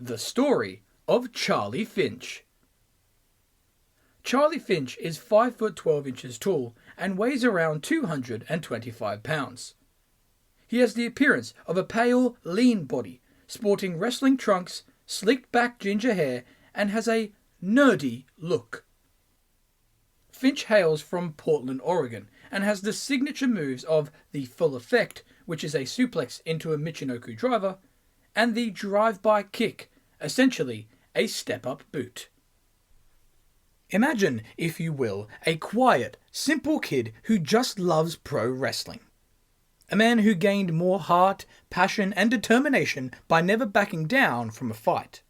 The story of Charlie Finch. Charlie Finch is 5 foot 12 inches tall and weighs around 225 pounds. He has the appearance of a pale, lean body, sporting wrestling trunks, slicked back ginger hair, and has a nerdy look. Finch hails from Portland, Oregon, and has the signature moves of the Full Effect, which is a suplex into a Michinoku driver, and the drive-by kick, essentially a step-up boot. Imagine, if you will, a quiet, simple kid who just loves pro wrestling. A man who gained more heart, passion, and determination by never backing down from a fight.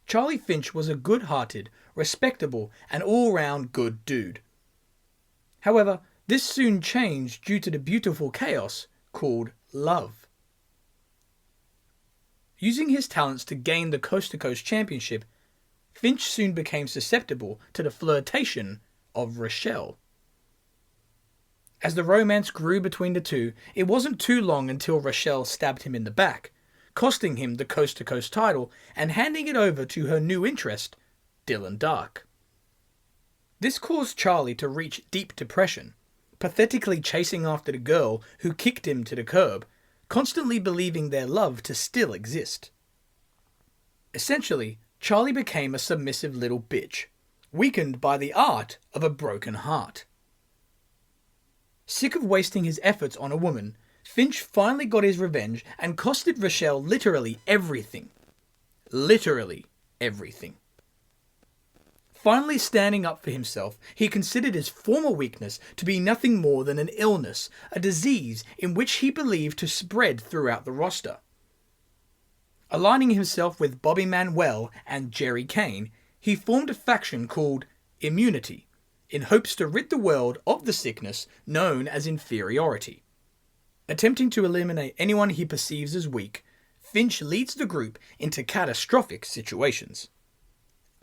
Charlie Finch was a good-hearted, respectable, and all-round good dude. However, this soon changed due to the beautiful chaos called love. Using his talents to gain the Coast to Coast Championship, Finch soon became susceptible to the flirtation of Rachelle. As the romance grew between the two, it wasn't too long until Rachelle stabbed him in the back, costing him the Coast to Coast title and handing it over to her new interest, Dylan Dark. This caused Charlie to reach deep depression, pathetically chasing after the girl who kicked him to the curb, constantly believing their love to still exist. Essentially, Charlie became a submissive little bitch, weakened by the art of a broken heart. Sick of wasting his efforts on a woman, Finch finally got his revenge and costed Rachelle literally everything. Literally everything. Finally standing up for himself, he considered his former weakness to be nothing more than an illness, a disease in which he believed to spread throughout the roster. Aligning himself with Bobby Manuel and Jerry Kane, he formed a faction called Immunity, in hopes to rid the world of the sickness known as inferiority. Attempting to eliminate anyone he perceives as weak, Finch leads the group into catastrophic situations.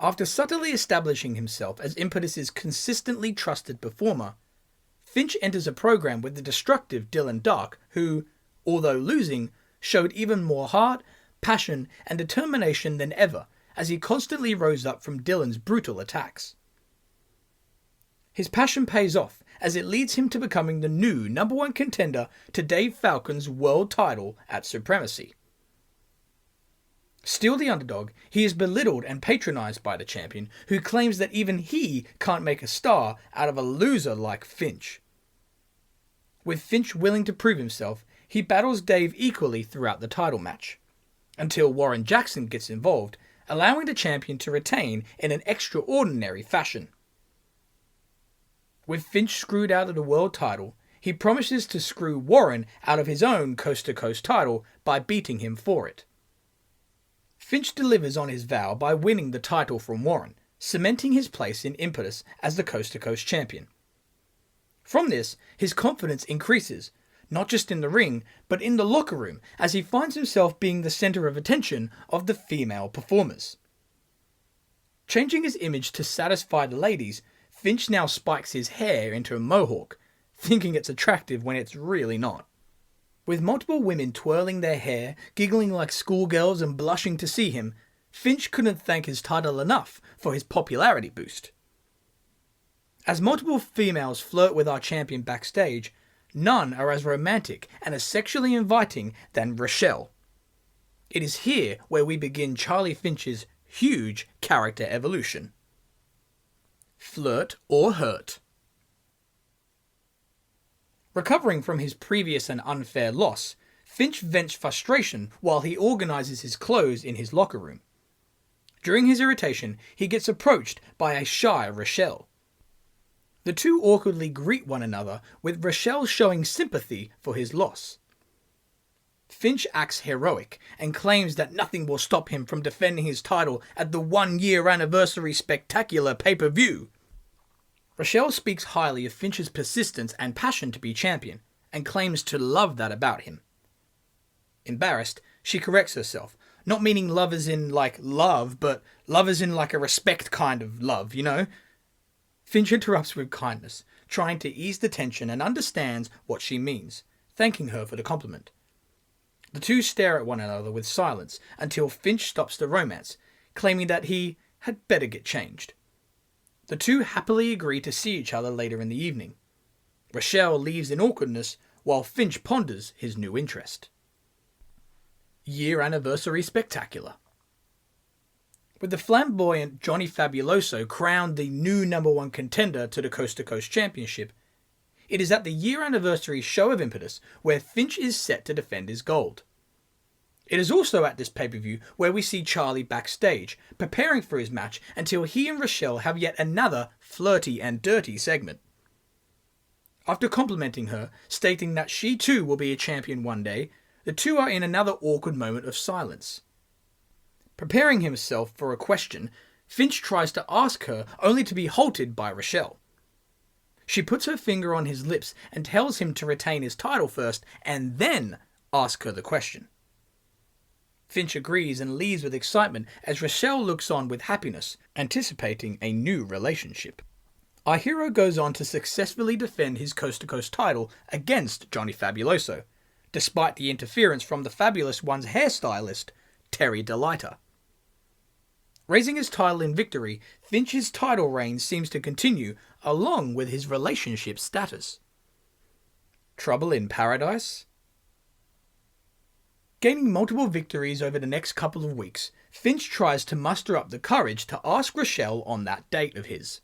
After subtly establishing himself as Impetus's consistently trusted performer, Finch enters a program with the destructive Dylan Dark, who, although losing, showed even more heart, passion, and determination than ever as he constantly rose up from Dylan's brutal attacks. His passion pays off as it leads him to becoming the new #1 contender to Dave Falcon's world title at Supremacy. Still the underdog, he is belittled and patronized by the champion, who claims that even he can't make a star out of a loser like Finch. With Finch willing to prove himself, he battles Dave equally throughout the title match, until Warren Jackson gets involved, allowing the champion to retain in an extraordinary fashion. With Finch screwed out of the world title, he promises to screw Warren out of his own Coast to Coast title by beating him for it. Finch delivers on his vow by winning the title from Warren, cementing his place in Impetus as the Coast to Coast champion. From this, his confidence increases, not just in the ring, but in the locker room, as he finds himself being the center of attention of the female performers. Changing his image to satisfy the ladies, Finch now spikes his hair into a mohawk, thinking it's attractive when it's really not. With multiple women twirling their hair, giggling like schoolgirls and blushing to see him, Finch couldn't thank his title enough for his popularity boost. As multiple females flirt with our champion backstage, none are as romantic and as sexually inviting than Rachelle. It is here where we begin Charlie Finch's huge character evolution. Flirt or Hurt. Recovering from his previous and unfair loss, Finch vents frustration while he organizes his clothes in his locker room. During his irritation, he gets approached by a shy Rachelle. The two awkwardly greet one another, with Rachelle showing sympathy for his loss. Finch acts heroic and claims that nothing will stop him from defending his title at the 1-year anniversary spectacular pay-per-view. Rachelle speaks highly of Finch's persistence and passion to be champion, and claims to love that about him. Embarrassed, she corrects herself, not meaning love as in like love, but love as in like a respect kind of love, you know? Finch interrupts with kindness, trying to ease the tension and understands what she means, thanking her for the compliment. The two stare at one another with silence until Finch stops the romance, claiming that he had better get changed. The two happily agree to see each other later in the evening. Rachelle leaves in awkwardness while Finch ponders his new interest. Year Anniversary Spectacular. With the flamboyant Johnny Fabuloso crowned the new #1 contender to the Coast to Coast Championship, it is at the year anniversary show of Impetus where Finch is set to defend his gold. It is also at this pay-per-view where we see Charlie backstage, preparing for his match until he and Rachelle have yet another flirty and dirty segment. After complimenting her, stating that she too will be a champion one day, the two are in another awkward moment of silence. Preparing himself for a question, Finch tries to ask her, only to be halted by Rachelle. She puts her finger on his lips and tells him to retain his title first and then ask her the question. Finch agrees and leaves with excitement as Rachelle looks on with happiness, anticipating a new relationship. Our hero goes on to successfully defend his coast-to-coast title against Johnny Fabuloso, despite the interference from the Fabulous One's hairstylist, Terry DeLita. Raising his title in victory, Finch's title reign seems to continue, along with his relationship status. Trouble in Paradise? Gaining multiple victories over the next couple of weeks, Finch tries to muster up the courage to ask Rachelle on that date of his.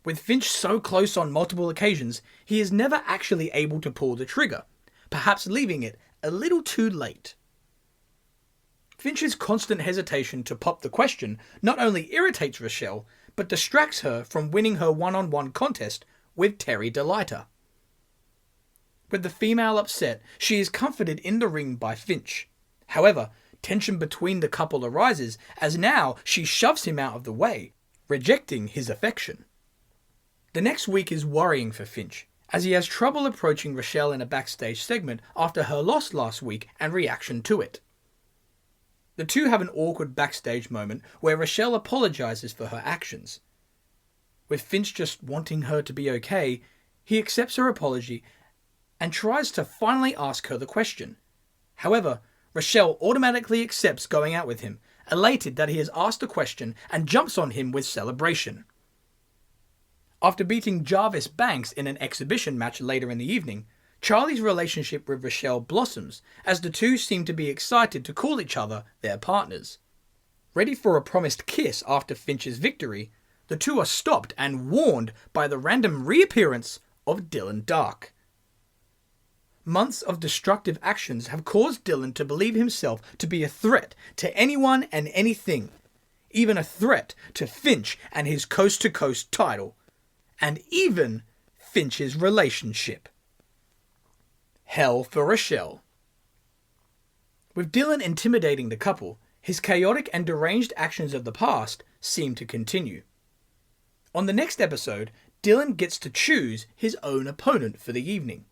With Finch so close on multiple occasions, he is never actually able to pull the trigger, perhaps leaving it a little too late. Finch's constant hesitation to pop the question not only irritates Rachelle, but distracts her from winning her one-on-one contest with Terry DeLita. With the female upset, she is comforted in the ring by Finch. However, tension between the couple arises as now she shoves him out of the way, rejecting his affection. The next week is worrying for Finch, as he has trouble approaching Rachelle in a backstage segment after her loss last week and reaction to it. The two have an awkward backstage moment where Rachelle apologizes for her actions. With Finch just wanting her to be okay, he accepts her apology and tries to finally ask her the question. However, Rachelle automatically accepts going out with him, elated that he has asked the question, and jumps on him with celebration. After beating Jarvis Banks in an exhibition match later in the evening, Charlie's relationship with Rachelle blossoms as the two seem to be excited to call each other their partners. Ready for a promised kiss after Finch's victory, the two are stopped and warned by the random reappearance of Dylan Dark. Months of destructive actions have caused Dylan to believe himself to be a threat to anyone and anything, even a threat to Finch and his coast-to-coast title, and even Finch's relationship. Hell for Rachelle. With Dylan intimidating the couple, his chaotic and deranged actions of the past seem to continue. On the next episode, Dylan gets to choose his own opponent for the evening.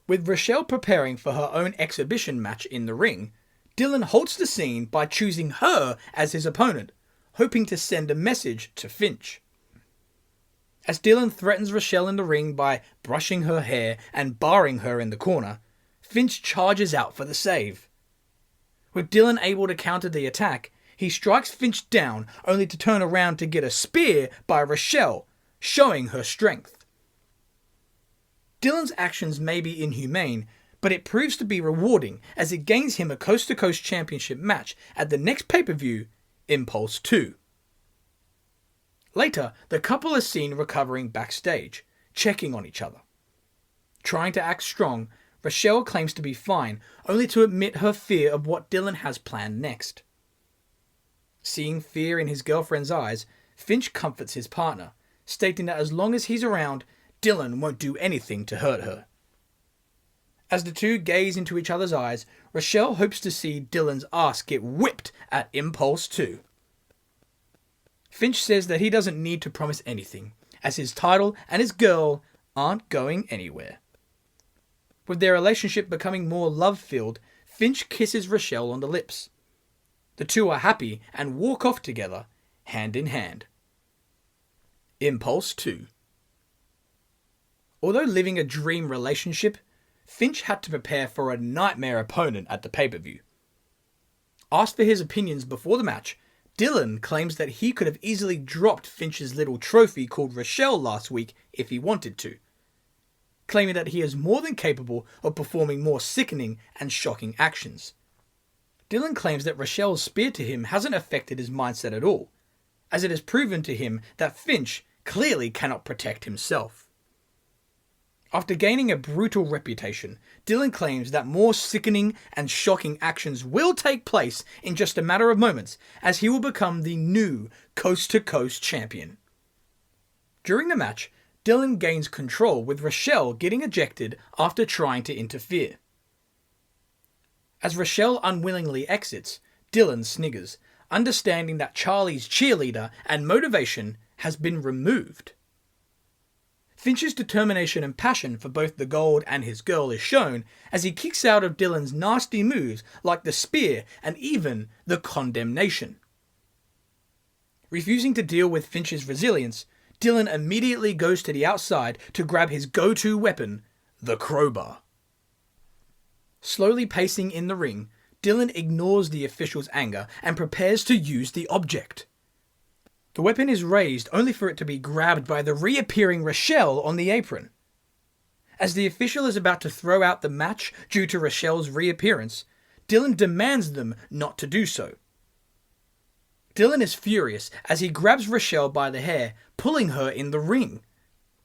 With Rachelle preparing for her own exhibition match in the ring, Dylan halts the scene by choosing her as his opponent, hoping to send a message to Finch. As Dylan threatens Rachelle in the ring by brushing her hair and barring her in the corner, Finch charges out for the save. With Dylan able to counter the attack, he strikes Finch down only to turn around to get a spear by Rachelle, showing her strength. Dylan's actions may be inhumane, but it proves to be rewarding as it gains him a coast-to-coast championship match at the next pay-per-view, Impulse 2. Later, the couple is seen recovering backstage, checking on each other. Trying to act strong, Rachelle claims to be fine, only to admit her fear of what Dylan has planned next. Seeing fear in his girlfriend's eyes, Finch comforts his partner, stating that as long as he's around, Dylan won't do anything to hurt her. As the two gaze into each other's eyes, Rachelle hopes to see Dylan's ass get whipped at Impulse 2. Finch says that he doesn't need to promise anything, as his title and his girl aren't going anywhere. With their relationship becoming more love-filled, Finch kisses Rachelle on the lips. The two are happy and walk off together, hand in hand. Impulse 2. Although living a dream relationship, Finch had to prepare for a nightmare opponent at the pay-per-view. Asked for his opinions before the match, Dylan claims that he could have easily dropped Finch's little trophy called Rachelle last week if he wanted to, claiming that he is more than capable of performing more sickening and shocking actions. Dylan claims that Rachelle's spear to him hasn't affected his mindset at all, as it has proven to him that Finch clearly cannot protect himself. After gaining a brutal reputation, Dylan claims that more sickening and shocking actions will take place in just a matter of moments, as he will become the new coast-to-coast champion. During the match, Dylan gains control with Rachelle getting ejected after trying to interfere. As Rachelle unwillingly exits, Dylan sniggers, understanding that Charlie's cheerleader and motivation has been removed. Finch's determination and passion for both the gold and his girl is shown as he kicks out of Dylan's nasty moves like the spear and even the condemnation. Refusing to deal with Finch's resilience, Dylan immediately goes to the outside to grab his go-to weapon, the crowbar. Slowly pacing in the ring, Dylan ignores the official's anger and prepares to use the object. The weapon is raised only for it to be grabbed by the reappearing Rachelle on the apron. As the official is about to throw out the match due to Rachelle's reappearance, Dylan demands them not to do so. Dylan is furious as he grabs Rachelle by the hair, pulling her in the ring.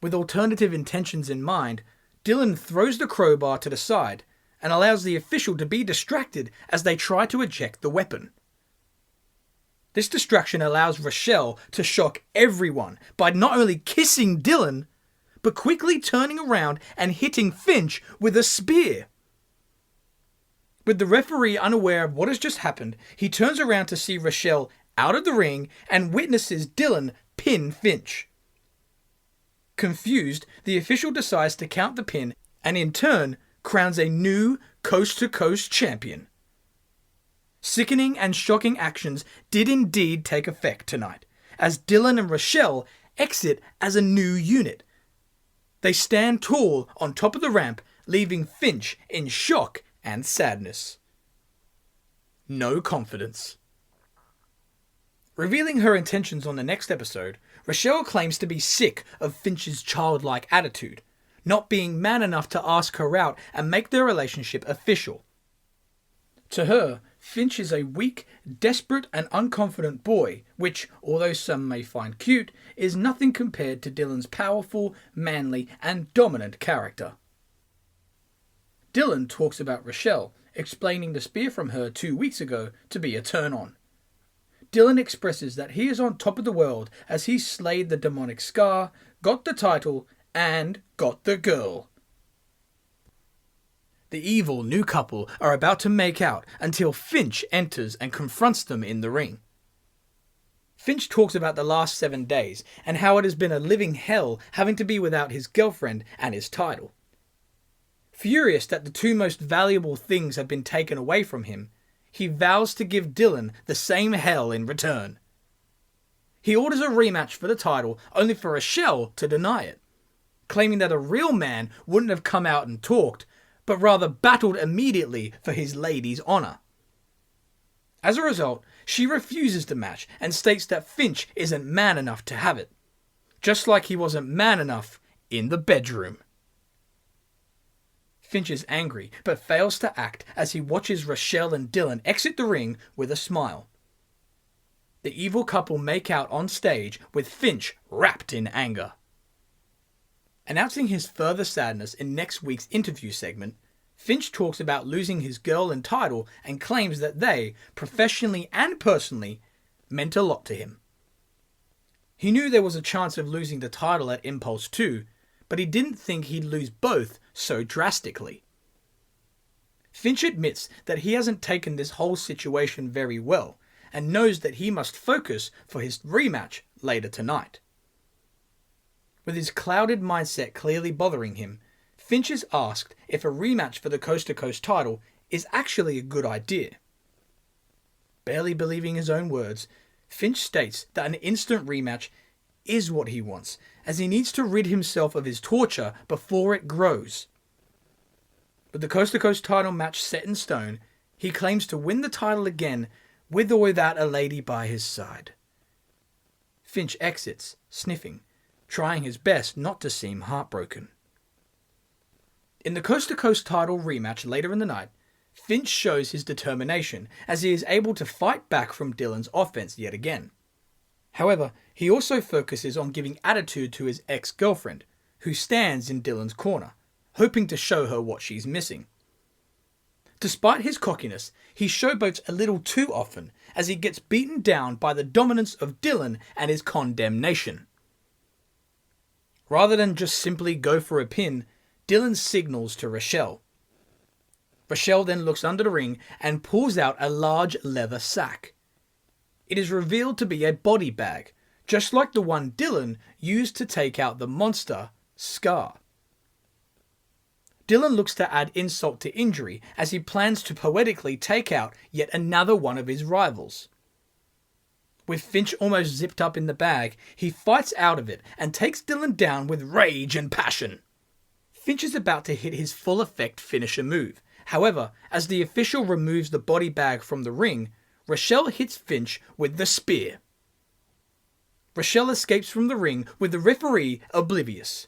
With alternative intentions in mind, Dylan throws the crowbar to the side and allows the official to be distracted as they try to eject the weapon. This distraction allows Rachelle to shock everyone by not only kissing Dylan, but quickly turning around and hitting Finch with a spear. With the referee unaware of what has just happened, he turns around to see Rachelle out of the ring and witnesses Dylan pin Finch. Confused, the official decides to count the pin and in turn crowns a new coast-to-coast champion. Sickening and shocking actions did indeed take effect tonight, as Dylan and Rachelle exit as a new unit. They stand tall on top of the ramp, leaving Finch in shock and sadness. No confidence. Revealing her intentions on the next episode, Rachelle claims to be sick of Finch's childlike attitude, not being man enough to ask her out and make their relationship official. To her, Finch is a weak, desperate and unconfident boy, which, although some may find cute, is nothing compared to Dylan's powerful, manly and dominant character. Dylan talks about Rachelle, explaining the spear from her 2 weeks ago to be a turn-on. Dylan expresses that he is on top of the world as he slayed the demonic Scar, got the title, and got the girl. The evil new couple are about to make out until Finch enters and confronts them in the ring. Finch talks about the last 7 days and how it has been a living hell having to be without his girlfriend and his title. Furious that the two most valuable things have been taken away from him, he vows to give Dylan the same hell in return. He orders a rematch for the title only for Rachelle to deny it, claiming that a real man wouldn't have come out and talked, but rather battled immediately for his lady's honour. As a result, she refuses the match and states that Finch isn't man enough to have it, just like he wasn't man enough in the bedroom. Finch is angry, but fails to act as he watches Rachelle and Dylan exit the ring with a smile. The evil couple make out on stage with Finch wrapped in anger. Announcing his further sadness in next week's interview segment, Finch talks about losing his girl and title and claims that they, professionally and personally, meant a lot to him. He knew there was a chance of losing the title at Impulse 2, but he didn't think he'd lose both so drastically. Finch admits that he hasn't taken this whole situation very well and knows that he must focus for his rematch later tonight. With his clouded mindset clearly bothering him, Finch is asked if a rematch for the coast-to-coast title is actually a good idea. Barely believing his own words, Finch states that an instant rematch is what he wants, as he needs to rid himself of his torture before it grows. With the coast-to-coast title match set in stone, he claims to win the title again with or without a lady by his side. Finch exits, sniffing, trying his best not to seem heartbroken. In the coast-to-coast title rematch later in the night, Finch shows his determination as he is able to fight back from Dylan's offense yet again. However, he also focuses on giving attitude to his ex-girlfriend, who stands in Dylan's corner, hoping to show her what she's missing. Despite his cockiness, he showboats a little too often as he gets beaten down by the dominance of Dylan and his condemnation. Rather than just simply go for a pin, Dylan signals to Rachelle. Rachelle then looks under the ring and pulls out a large leather sack. It is revealed to be a body bag, just like the one Dylan used to take out the monster, Scar. Dylan looks to add insult to injury as he plans to poetically take out yet another one of his rivals. With Finch almost zipped up in the bag, he fights out of it and takes Dylan down with rage and passion. Finch is about to hit his full effect finisher move. However, as the official removes the body bag from the ring, Rachelle hits Finch with the spear. Rachelle escapes from the ring with the referee oblivious.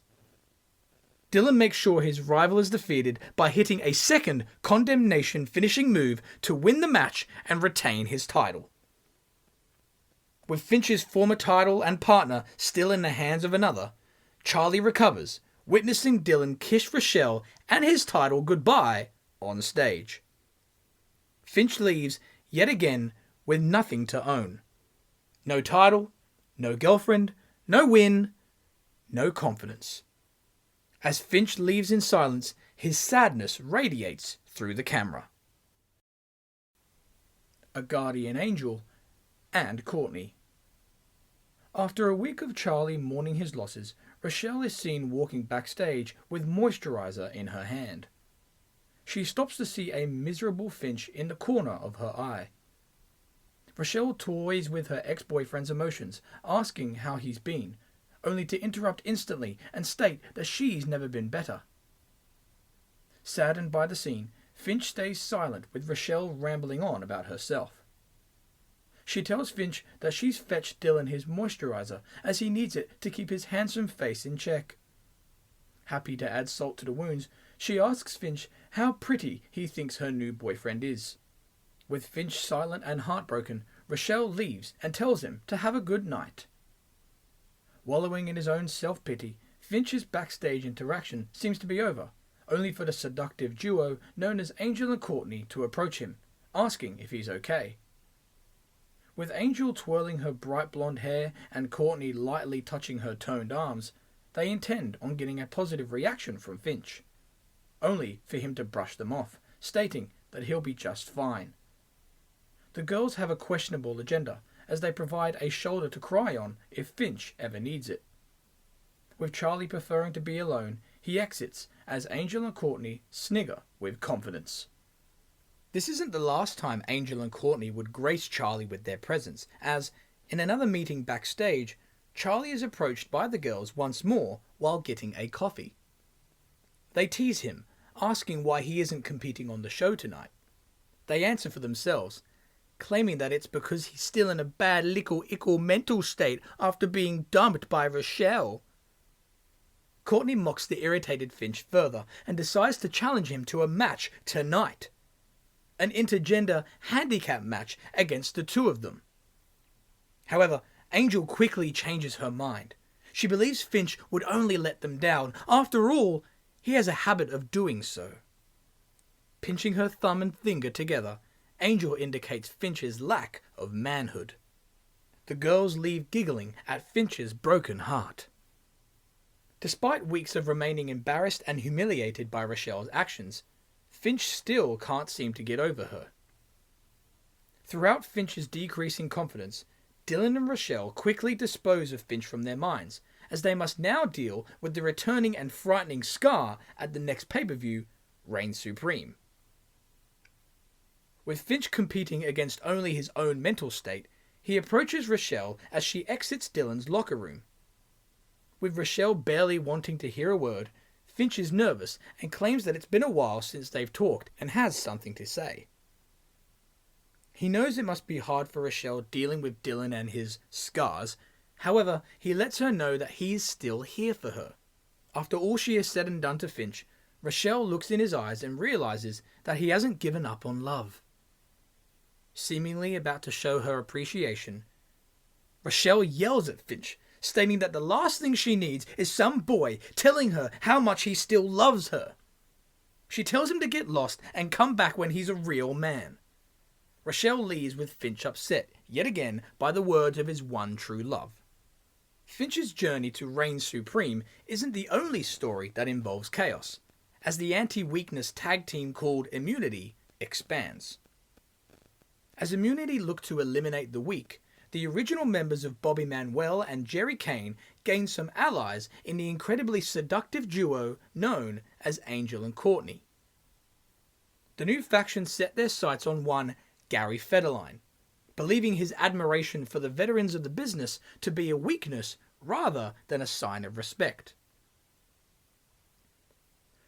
Dylan makes sure his rival is defeated by hitting a second condemnation finishing move to win the match and retain his title. With Finch's former title and partner still in the hands of another, Charlie recovers, witnessing Dylan kiss Rachelle and his title goodbye on stage. Finch leaves yet again with nothing to own. No title, no girlfriend, no win, no confidence. As Finch leaves in silence, his sadness radiates through the camera. A guardian angel and Cortni. After a week of Charlie mourning his losses, Rachelle is seen walking backstage with moisturizer in her hand. She stops to see a miserable Finch in the corner of her eye. Rachelle toys with her ex-boyfriend's emotions, asking how he's been, only to interrupt instantly and state that she's never been better. Saddened by the scene, Finch stays silent with Rachelle rambling on about herself. She tells Finch that she's fetched Dylan his moisturizer as he needs it to keep his handsome face in check. Happy to add salt to the wounds, she asks Finch how pretty he thinks her new boyfriend is. With Finch silent and heartbroken, Rachelle leaves and tells him to have a good night. Wallowing in his own self-pity, Finch's backstage interaction seems to be over, only for the seductive duo known as Angel and Cortni to approach him, asking if he's okay. With Angel twirling her bright blonde hair and Cortni lightly touching her toned arms, they intend on getting a positive reaction from Finch, only for him to brush them off, stating that he'll be just fine. The girls have a questionable agenda, as they provide a shoulder to cry on if Finch ever needs it. With Charlie preferring to be alone, he exits as Angel and Cortni snigger with confidence. This isn't the last time Angel and Cortni would grace Charlie with their presence, as, in another meeting backstage, Charlie is approached by the girls once more while getting a coffee. They tease him, asking why he isn't competing on the show tonight. They answer for themselves, claiming that it's because he's still in a bad ickle mental state after being dumped by Rachelle. Cortni mocks the irritated Finch further and decides to challenge him to a match tonight. An intergender handicap match against the two of them. However, Angel quickly changes her mind. She believes Finch would only let them down. After all, he has a habit of doing so. Pinching her thumb and finger together, Angel indicates Finch's lack of manhood. The girls leave giggling at Finch's broken heart. Despite weeks of remaining embarrassed and humiliated by Rachelle's actions, Finch still can't seem to get over her. Throughout Finch's decreasing confidence, Dylan and Rachelle quickly dispose of Finch from their minds, as they must now deal with the returning and frightening Scar at the next pay-per-view, Reign Supreme. With Finch competing against only his own mental state, he approaches Rachelle as she exits Dylan's locker room. With Rachelle barely wanting to hear a word, Finch is nervous and claims that it's been a while since they've talked and has something to say. He knows it must be hard for Rachelle dealing with Dylan and his scars. However, he lets her know that he is still here for her. After all she has said and done to Finch, Rachelle looks in his eyes and realizes that he hasn't given up on love. Seemingly about to show her appreciation, Rachelle yells at Finch, stating that the last thing she needs is some boy telling her how much he still loves her. She tells him to get lost and come back when he's a real man. Rachelle leaves with Finch upset, yet again, by the words of his one true love. Finch's journey to reign supreme isn't the only story that involves chaos, as the anti-weakness tag team called Immunity expands. As Immunity look to eliminate the weak, the original members of Bobby Manuel and Jerry Kane gain some allies in the incredibly seductive duo known as Angel and Cortni. The new faction set their sights on one Gary Federline, believing his admiration for the veterans of the business to be a weakness rather than a sign of respect.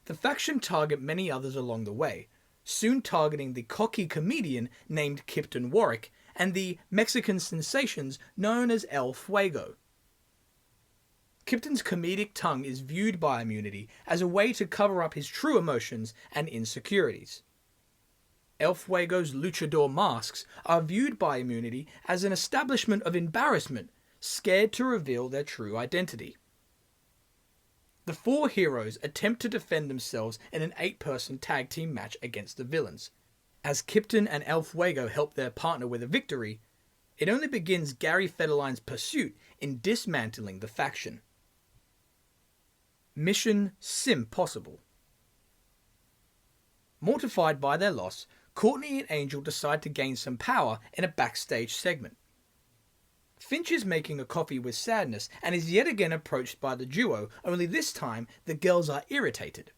The faction target many others along the way, soon targeting the cocky comedian named Kipton Warwick and the Mexican sensations known as El Fuego. Kipton's comedic tongue is viewed by Immunity as a way to cover up his true emotions and insecurities. El Fuego's luchador masks are viewed by Immunity as an establishment of embarrassment, scared to reveal their true identity. The four heroes attempt to defend themselves in an 8-person tag team match against the villains. As Kipton and El Fuego help their partner with a victory, it only begins Gary Federline's pursuit in dismantling the faction. Mission Simpossible. Mortified by their loss, Cortni and Angel decide to gain some power in a backstage segment. Finch is making a coffee with sadness and is yet again approached by the duo, only this time the girls are irritated.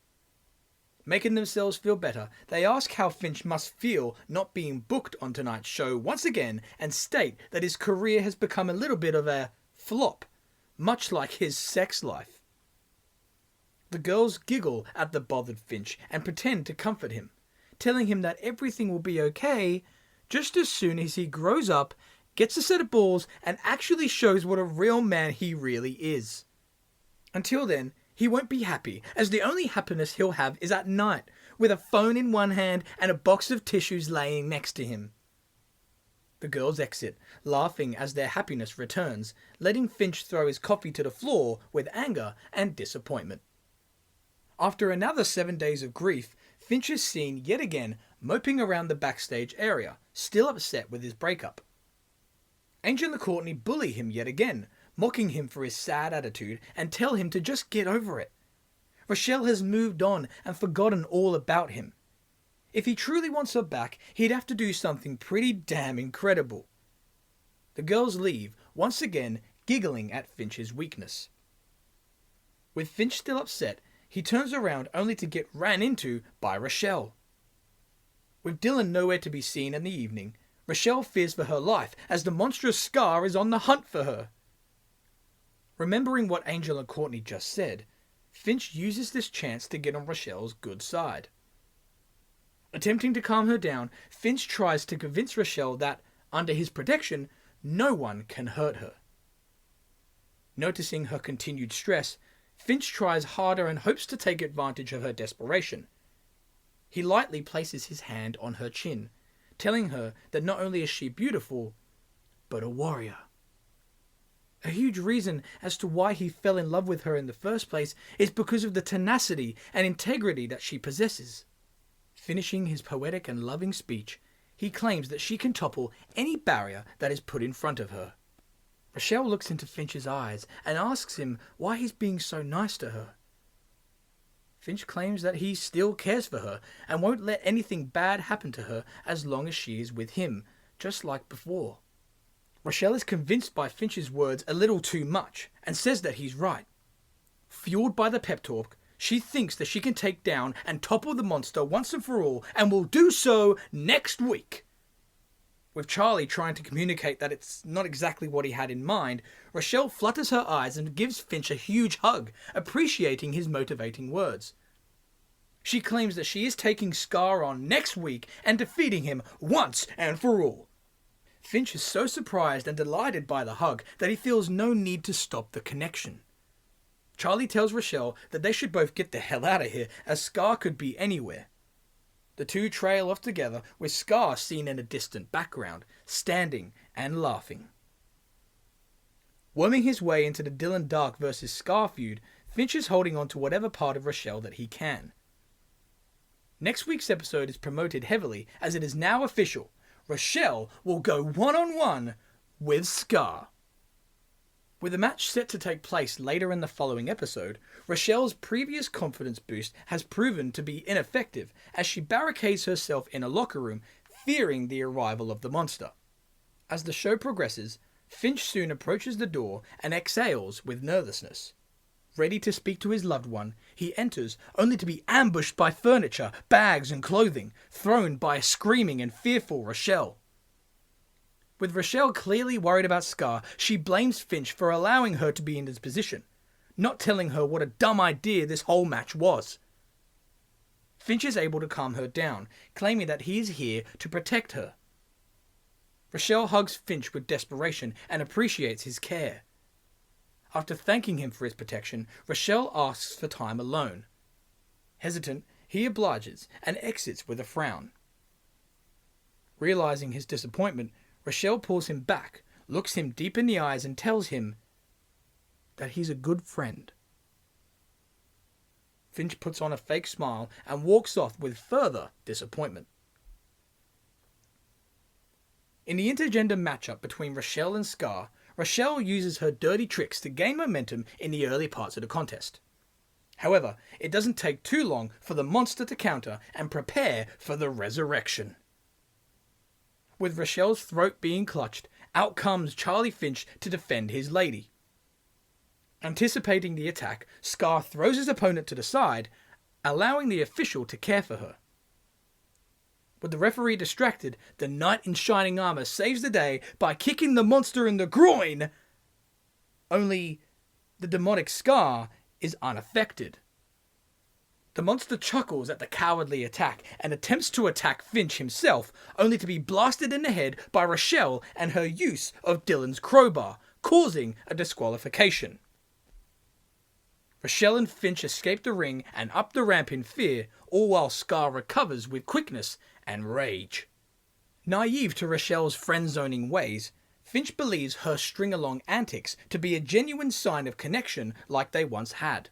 Making themselves feel better, they ask how Finch must feel not being booked on tonight's show once again and state that his career has become a little bit of a flop, much like his sex life. The girls giggle at the bothered Finch and pretend to comfort him, telling him that everything will be okay just as soon as he grows up, gets a set of balls, and actually shows what a real man he really is. Until then, he won't be happy, as the only happiness he'll have is at night, with a phone in one hand and a box of tissues laying next to him. The girls exit, laughing as their happiness returns, letting Finch throw his coffee to the floor with anger and disappointment. After another 7 days of grief, Finch is seen yet again moping around the backstage area, still upset with his breakup. Angel and Cortni bully him yet again, mocking him for his sad attitude and tell him to just get over it. Rachelle has moved on and forgotten all about him. If he truly wants her back, he'd have to do something pretty damn incredible. The girls leave, once again giggling at Finch's weakness. With Finch still upset, he turns around only to get ran into by Rachelle. With Dylan nowhere to be seen in the evening, Rachelle fears for her life as the monstrous Scar is on the hunt for her. Remembering what Angel and Cortni just said, Finch uses this chance to get on Rachelle's good side. Attempting to calm her down, Finch tries to convince Rachelle that, under his protection, no one can hurt her. Noticing her continued stress, Finch tries harder and hopes to take advantage of her desperation. He lightly places his hand on her chin, telling her that not only is she beautiful, but a warrior. A huge reason as to why he fell in love with her in the first place is because of the tenacity and integrity that she possesses. Finishing his poetic and loving speech, he claims that she can topple any barrier that is put in front of her. Rachelle looks into Finch's eyes and asks him why he's being so nice to her. Finch claims that he still cares for her and won't let anything bad happen to her as long as she is with him, just like before. Rachelle is convinced by Finch's words a little too much and says that he's right. Fueled by the pep talk, she thinks that she can take down and topple the monster once and for all, and will do so next week. With Charlie trying to communicate that it's not exactly what he had in mind, Rachelle flutters her eyes and gives Finch a huge hug, appreciating his motivating words. She claims that she is taking Scar on next week and defeating him once and for all. Finch is so surprised and delighted by the hug that he feels no need to stop the connection. Charlie tells Rachelle that they should both get the hell out of here, as Scar could be anywhere. The two trail off together, with Scar seen in a distant background, standing and laughing. Worming his way into the Dylan Dark vs. Scar feud, Finch is holding on to whatever part of Rachelle that he can. Next week's episode is promoted heavily, as it is now official. Rachelle will go one-on-one with Scar. With the match set to take place later in the following episode, Rachelle's previous confidence boost has proven to be ineffective as she barricades herself in a locker room, fearing the arrival of the monster. As the show progresses, Finch soon approaches the door and exhales with nervousness. Ready to speak to his loved one, he enters only to be ambushed by furniture, bags and clothing, thrown by a screaming and fearful Rachelle. With Rachelle clearly worried about Scar, she blames Finch for allowing her to be in this position, not telling her what a dumb idea this whole match was. Finch is able to calm her down, claiming that he is here to protect her. Rachelle hugs Finch with desperation and appreciates his care. After thanking him for his protection, Rachelle asks for time alone. Hesitant, he obliges and exits with a frown. Realizing his disappointment, Rachelle pulls him back, looks him deep in the eyes and tells him that he's a good friend. Finch puts on a fake smile and walks off with further disappointment. In the intergender matchup between Rachelle and Scar, Rachelle uses her dirty tricks to gain momentum in the early parts of the contest. However, it doesn't take too long for the monster to counter and prepare for the resurrection. With Rachelle's throat being clutched, out comes Charlie Finch to defend his lady. Anticipating the attack, Scar throws his opponent to the side, allowing the official to care for her. With the referee distracted, the knight in shining armor saves the day by kicking the monster in the groin. Only, the demonic Scar is unaffected. The monster chuckles at the cowardly attack and attempts to attack Finch himself, only to be blasted in the head by Rachelle and her use of Dylan's crowbar, causing a disqualification. Rachelle and Finch escape the ring and up the ramp in fear, all while Scar recovers with quickness and rage. Naive to Rachelle's friend-zoning ways, Finch believes her string-along antics to be a genuine sign of connection like they once had.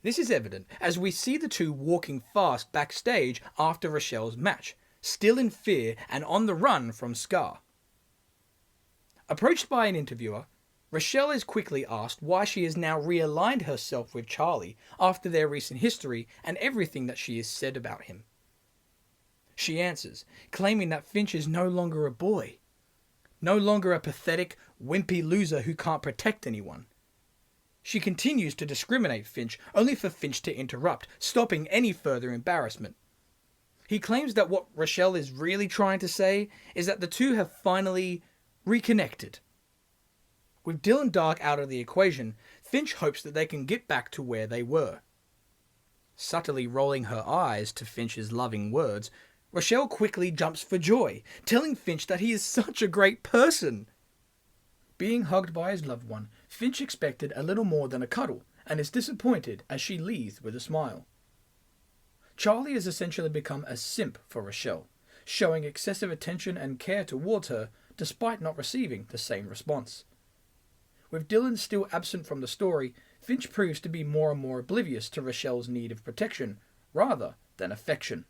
This is evident as we see the two walking fast backstage after Rachelle's match, still in fear and on the run from Scar. Approached by an interviewer, Rachelle is quickly asked why she has now realigned herself with Charlie after their recent history and everything that she has said about him. She answers, claiming that Finch is no longer a boy, no longer a pathetic, wimpy loser who can't protect anyone. She continues to discriminate Finch, only for Finch to interrupt, stopping any further embarrassment. He claims that what Rachelle is really trying to say is that the two have finally reconnected. With Dylan Dark out of the equation, Finch hopes that they can get back to where they were. Subtly rolling her eyes to Finch's loving words, Rachelle quickly jumps for joy, telling Finch that he is such a great person. Being hugged by his loved one, Finch expected a little more than a cuddle, and is disappointed as she leaves with a smile. Charlie has essentially become a simp for Rachelle, showing excessive attention and care towards her, despite not receiving the same response. With Dylan still absent from the story, Finch proves to be more and more oblivious to Rachelle's need of protection, rather than affection.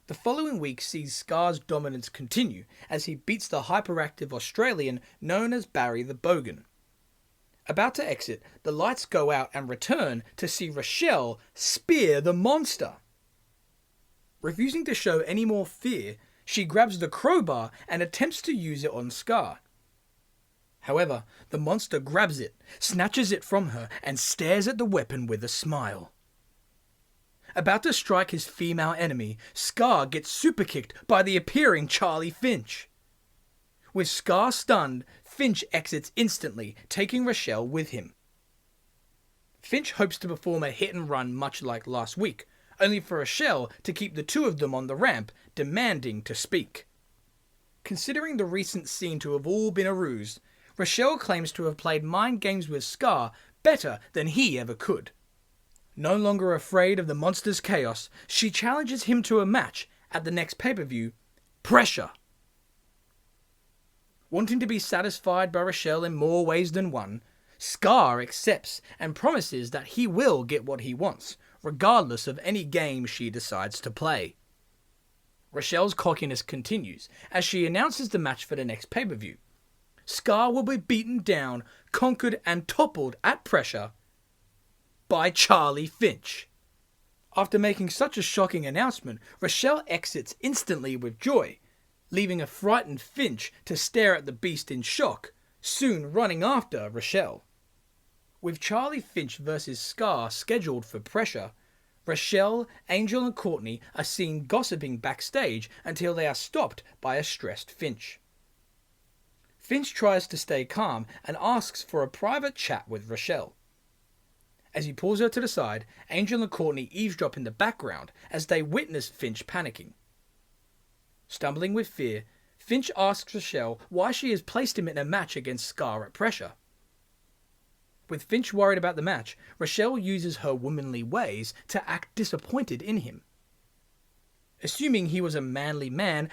The following week sees Scar's dominance continue as he beats the hyperactive Australian known as Barry the Bogan. About to exit, the lights go out and return to see Rachelle spear the monster. Refusing to show any more fear, she grabs the crowbar and attempts to use it on Scar. However, the monster grabs it, snatches it from her, and stares at the weapon with a smile. About to strike his female enemy, Scar gets superkicked by the appearing Charlie Finch. With Scar stunned, Finch exits instantly, taking Rachelle with him. Finch hopes to perform a hit and run much like last week, only for Rachelle to keep the two of them on the ramp, demanding to speak. Considering the recent scene to have all been a ruse, Rachelle claims to have played mind games with Scar better than he ever could. No longer afraid of the monster's chaos, she challenges him to a match at the next pay-per-view, Pressure. Wanting to be satisfied by Rachelle in more ways than one, Scar accepts and promises that he will get what he wants, regardless of any game she decides to play. Rachelle's cockiness continues as she announces the match for the next pay-per-view. Scar will be beaten down, conquered and toppled at Pressure by Charlie Finch. After making such a shocking announcement, Rachelle exits instantly with joy, leaving a frightened Finch to stare at the beast in shock, soon running after Rachelle. With Charlie Finch versus Scar scheduled for Pressure, Rachelle, Angel and Cortni are seen gossiping backstage until they are stopped by a stressed Finch. Finch tries to stay calm and asks for a private chat with Rachelle. As he pulls her to the side, Angel and Cortni eavesdrop in the background as they witness Finch panicking. Stumbling with fear, Finch asks Rachelle why she has placed him in a match against Scar at Pressure. With Finch worried about the match, Rachelle uses her womanly ways to act disappointed in him. Assuming he was a manly man,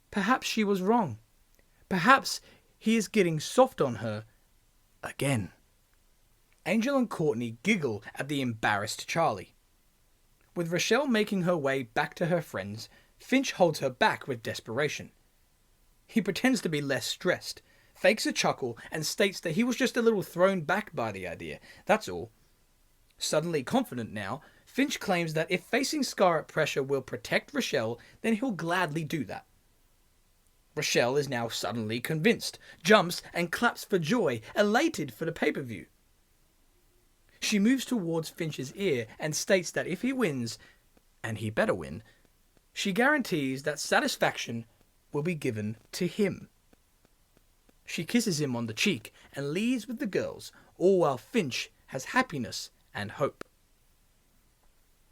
perhaps she was wrong. Perhaps he is getting soft on her again. Angel and Cortni giggle at the embarrassed Charlie. With Rachelle making her way back to her friends, Finch holds her back with desperation. He pretends to be less stressed, fakes a chuckle, and states that he was just a little thrown back by the idea, that's all. Suddenly confident now, Finch claims that if facing Scar at Pressure will protect Rachelle, then he'll gladly do that. Rachelle is now suddenly convinced, jumps and claps for joy, elated for the pay-per-view. She moves towards Finch's ear and states that if he wins, and he better win, she guarantees that satisfaction will be given to him. She kisses him on the cheek and leaves with the girls, all while Finch has happiness and hope.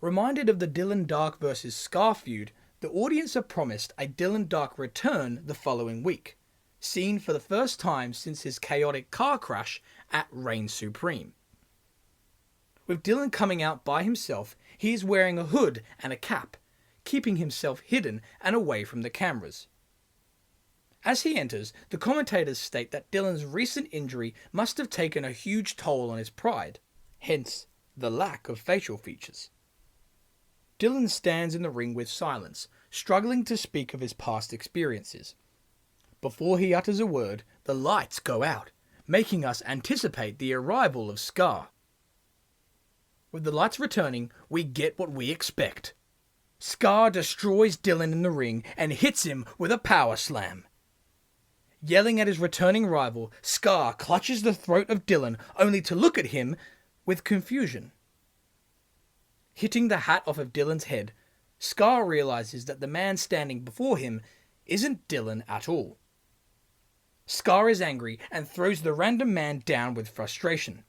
Reminded of the Dylan Dark vs. Scar feud, the audience are promised a Dylan Dark return the following week, seen for the first time since his chaotic car crash at Reign Supreme. With Dylan coming out by himself, he is wearing a hood and a cap, keeping himself hidden and away from the cameras. As he enters, the commentators state that Dylan's recent injury must have taken a huge toll on his pride, hence the lack of facial features. Dylan stands in the ring with silence, struggling to speak of his past experiences. Before he utters a word, the lights go out, making us anticipate the arrival of Scar. With the lights returning, we get what we expect. Scar destroys Dylan in the ring and hits him with a power slam. Yelling at his returning rival, Scar clutches the throat of Dylan only to look at him with confusion. Hitting the hat off of Dylan's head, Scar realizes that the man standing before him isn't Dylan at all. Scar is angry and throws the random man down with frustration.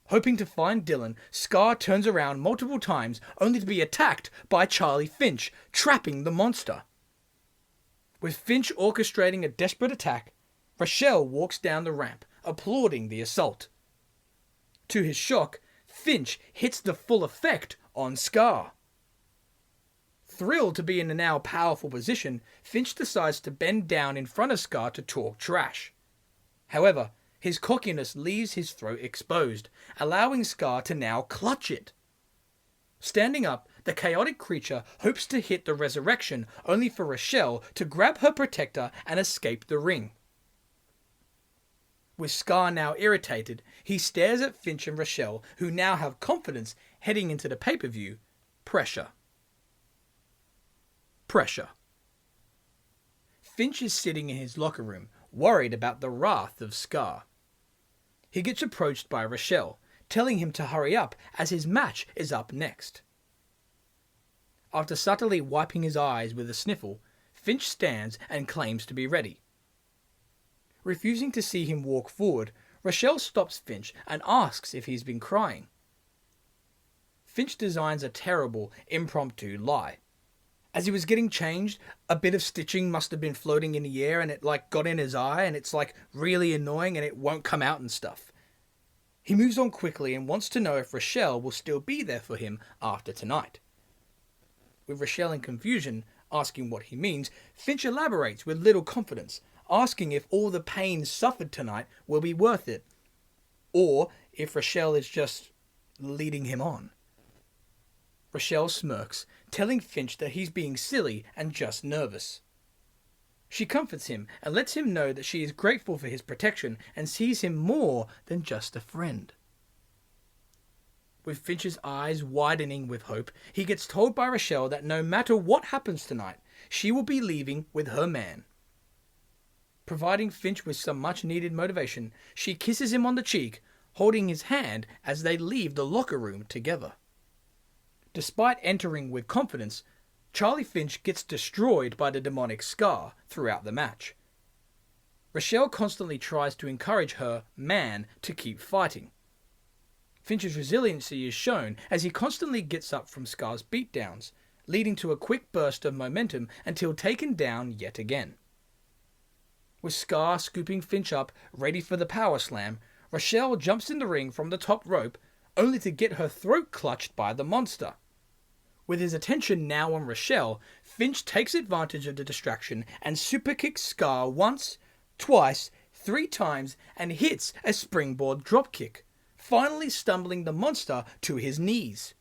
Hoping to find Dylan, Scar turns around multiple times only to be attacked by Charlie Finch, trapping the monster. With Finch orchestrating a desperate attack, Rachelle walks down the ramp, applauding the assault. To his shock, Finch hits the full effect on Scar. Thrilled to be in a now powerful position, Finch decides to bend down in front of Scar to talk trash. However, his cockiness leaves his throat exposed, allowing Scar to now clutch it. Standing up, the chaotic creature hopes to hit the resurrection, only for Rachelle to grab her protector and escape the ring. With Scar now irritated, he stares at Finch and Rachelle, who now have confidence heading into the pay-per-view, Pressure. Finch is sitting in his locker room, worried about the wrath of Scar. He gets approached by Rachelle, telling him to hurry up as his match is up next. After subtly wiping his eyes with a sniffle, Finch stands and claims to be ready. Refusing to see him walk forward, Rachelle stops Finch and asks if he's been crying. Finch designs a terrible, impromptu lie. As he was getting changed, a bit of stitching must have been floating in the air and it got in his eye and it's really annoying and it won't come out and stuff. He moves on quickly and wants to know if Rachelle will still be there for him after tonight. With Rachelle in confusion, asking what he means, Finch elaborates with little confidence, asking if all the pain suffered tonight will be worth it, or if Rachelle is just leading him on. Rachelle smirks, telling Finch that he's being silly and just nervous. She comforts him and lets him know that she is grateful for his protection and sees him more than just a friend. With Finch's eyes widening with hope, he gets told by Rachelle that no matter what happens tonight, she will be leaving with her man. Providing Finch with some much-needed motivation, she kisses him on the cheek, holding his hand as they leave the locker room together. Despite entering with confidence, Charlie Finch gets destroyed by the demonic Scar throughout the match. Rachelle constantly tries to encourage her man to keep fighting. Finch's resiliency is shown as he constantly gets up from Scar's beatdowns, leading to a quick burst of momentum until taken down yet again. With Scar scooping Finch up, ready for the power slam, Rachelle jumps in the ring from the top rope, only to get her throat clutched by the monster. With his attention now on Rachelle, Finch takes advantage of the distraction and superkicks Scar once, twice, 3 times and hits a springboard dropkick, finally stumbling the monster to his knees.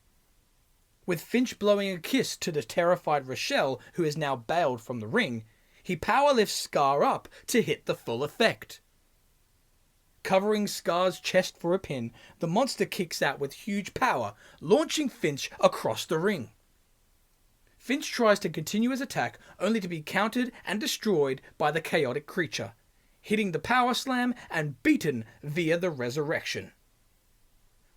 With Finch blowing a kiss to the terrified Rachelle, who is now bailed from the ring, he powerlifts Scar up to hit the full effect. Covering Scar's chest for a pin, the monster kicks out with huge power, launching Finch across the ring. Finch tries to continue his attack, only to be countered and destroyed by the chaotic creature, hitting the power slam and beaten via the resurrection.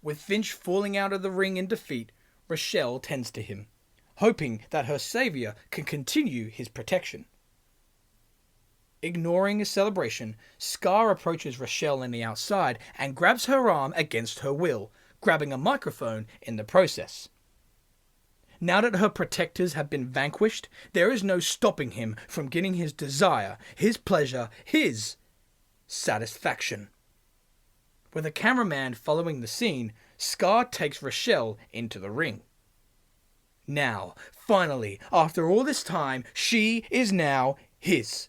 With Finch falling out of the ring in defeat, Rachelle tends to him, hoping that her savior can continue his protection. Ignoring his celebration, Scar approaches Rachelle on the outside and grabs her arm against her will, grabbing a microphone in the process. Now that her protectors have been vanquished, there is no stopping him from getting his desire, his pleasure, his satisfaction. With a cameraman following the scene, Scar takes Rachelle into the ring. Now, finally, after all this time, she is now his.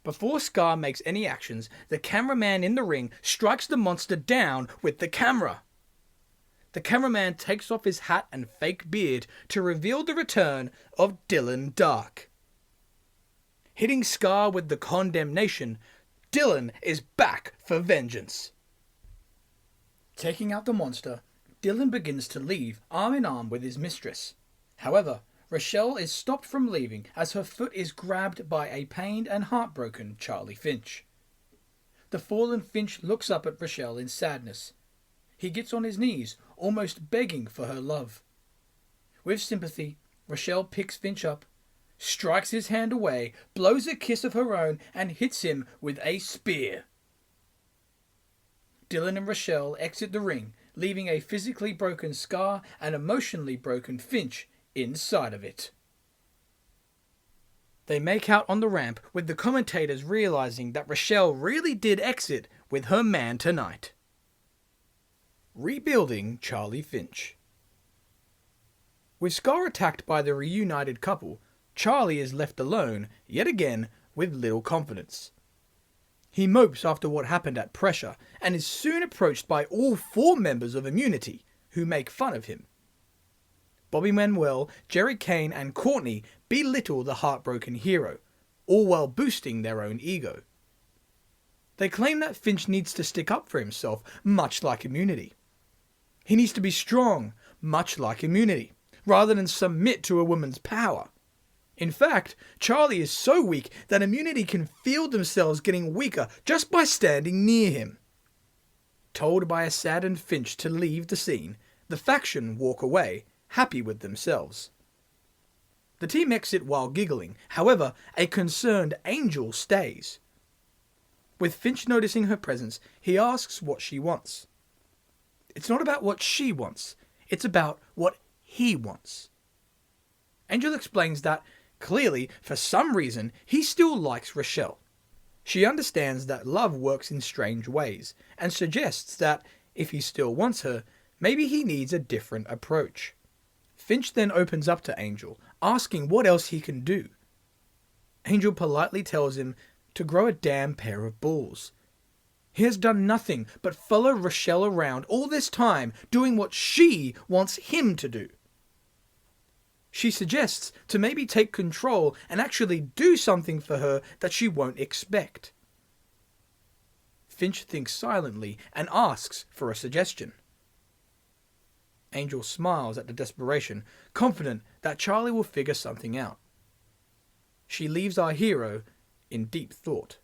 Before Scar makes any actions, the cameraman in the ring strikes the monster down with the camera. The cameraman takes off his hat and fake beard to reveal the return of Dylan Dark. Hitting Scar with the condemnation, Dylan is back for vengeance. Taking out the monster, Dylan begins to leave arm in arm with his mistress. However, Rachelle is stopped from leaving as her foot is grabbed by a pained and heartbroken Charlie Finch. The fallen Finch looks up at Rachelle in sadness. He gets on his knees, almost begging for her love. With sympathy, Rachelle picks Finch up, strikes his hand away, blows a kiss of her own, and hits him with a spear. Dylan and Rachelle exit the ring, leaving a physically broken Scar and emotionally broken Finch inside of it. They make out on the ramp, with the commentators realizing that Rachelle really did exit with her man tonight. Rebuilding Charlie Finch. With Scar attacked by the reunited couple, Charlie is left alone, yet again, with little confidence. He mopes after what happened at Pressure, and is soon approached by all 4 members of Immunity, who make fun of him. Bobby Manuel, Jerry Kane and Cortni belittle the heartbroken hero, all while boosting their own ego. They claim that Finch needs to stick up for himself, much like Immunity. He needs to be strong, much like Immunity, rather than submit to a woman's power. In fact, Charlie is so weak that Immunity can feel themselves getting weaker just by standing near him. Told by a saddened Finch to leave the scene, the faction walk away, happy with themselves. The team exit while giggling. However, a concerned Angel stays. With Finch noticing her presence, he asks what she wants. It's not about what she wants, it's about what he wants. Angel explains that, clearly, for some reason, he still likes Rachelle. She understands that love works in strange ways, and suggests that, if he still wants her, maybe he needs a different approach. Finch then opens up to Angel, asking what else he can do. Angel politely tells him to grow a damn pair of balls. He has done nothing but follow Rachelle around all this time, doing what she wants him to do. She suggests to maybe take control and actually do something for her that she won't expect. Finch thinks silently and asks for a suggestion. Angel smiles at the desperation, confident that Charlie will figure something out. She leaves our hero in deep thought.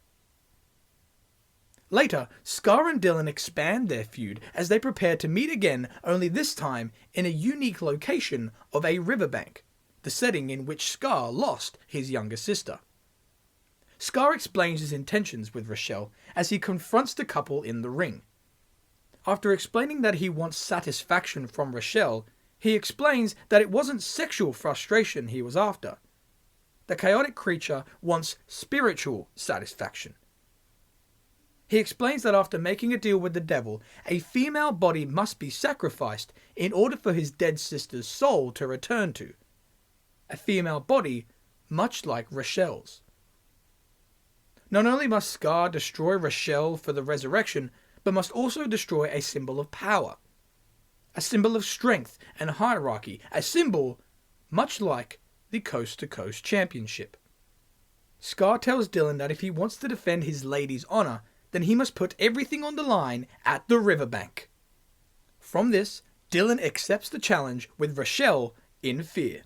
Later, Scar and Dylan expand their feud as they prepare to meet again, only this time in a unique location of a riverbank, the setting in which Scar lost his younger sister. Scar explains his intentions with Rachelle as he confronts the couple in the ring. After explaining that he wants satisfaction from Rachelle, he explains that it wasn't sexual frustration he was after. The chaotic creature wants spiritual satisfaction. He explains that after making a deal with the devil, a female body must be sacrificed in order for his dead sister's soul to return to. A female body much like Rachelle's. Not only must Scar destroy Rachelle for the resurrection, but must also destroy a symbol of power. A symbol of strength and hierarchy, a symbol much like the Coast to Coast Championship. Scar tells Dylan that if he wants to defend his lady's honor, then he must put everything on the line at the riverbank. From this, Dylan accepts the challenge with Rachelle in fear.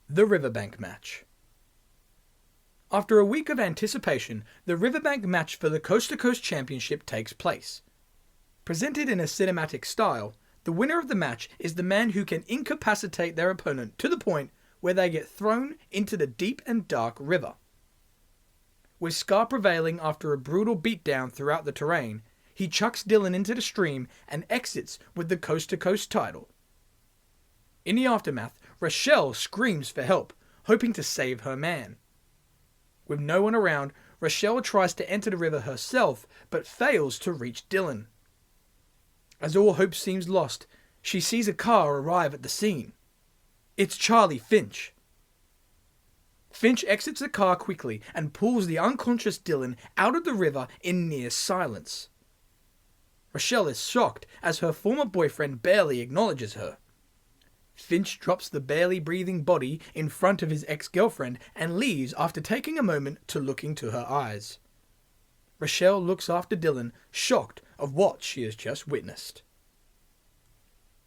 The Riverbank Match. After a week of anticipation, the Riverbank Match for the Coast to Coast Championship takes place. Presented in a cinematic style, the winner of the match is the man who can incapacitate their opponent to the point where they get thrown into the deep and dark river. With Scar prevailing after a brutal beatdown throughout the terrain, he chucks Dylan into the stream and exits with the Coast to Coast title. In the aftermath, Rachelle screams for help, hoping to save her man. With no one around, Rachelle tries to enter the river herself, but fails to reach Dylan. As all hope seems lost, she sees a car arrive at the scene. It's Charlie Finch. Finch exits the car quickly and pulls the unconscious Dylan out of the river in near silence. Rachelle is shocked as her former boyfriend barely acknowledges her. Finch drops the barely breathing body in front of his ex-girlfriend and leaves after taking a moment to look into her eyes. Rachelle looks after Dylan, shocked of what she has just witnessed.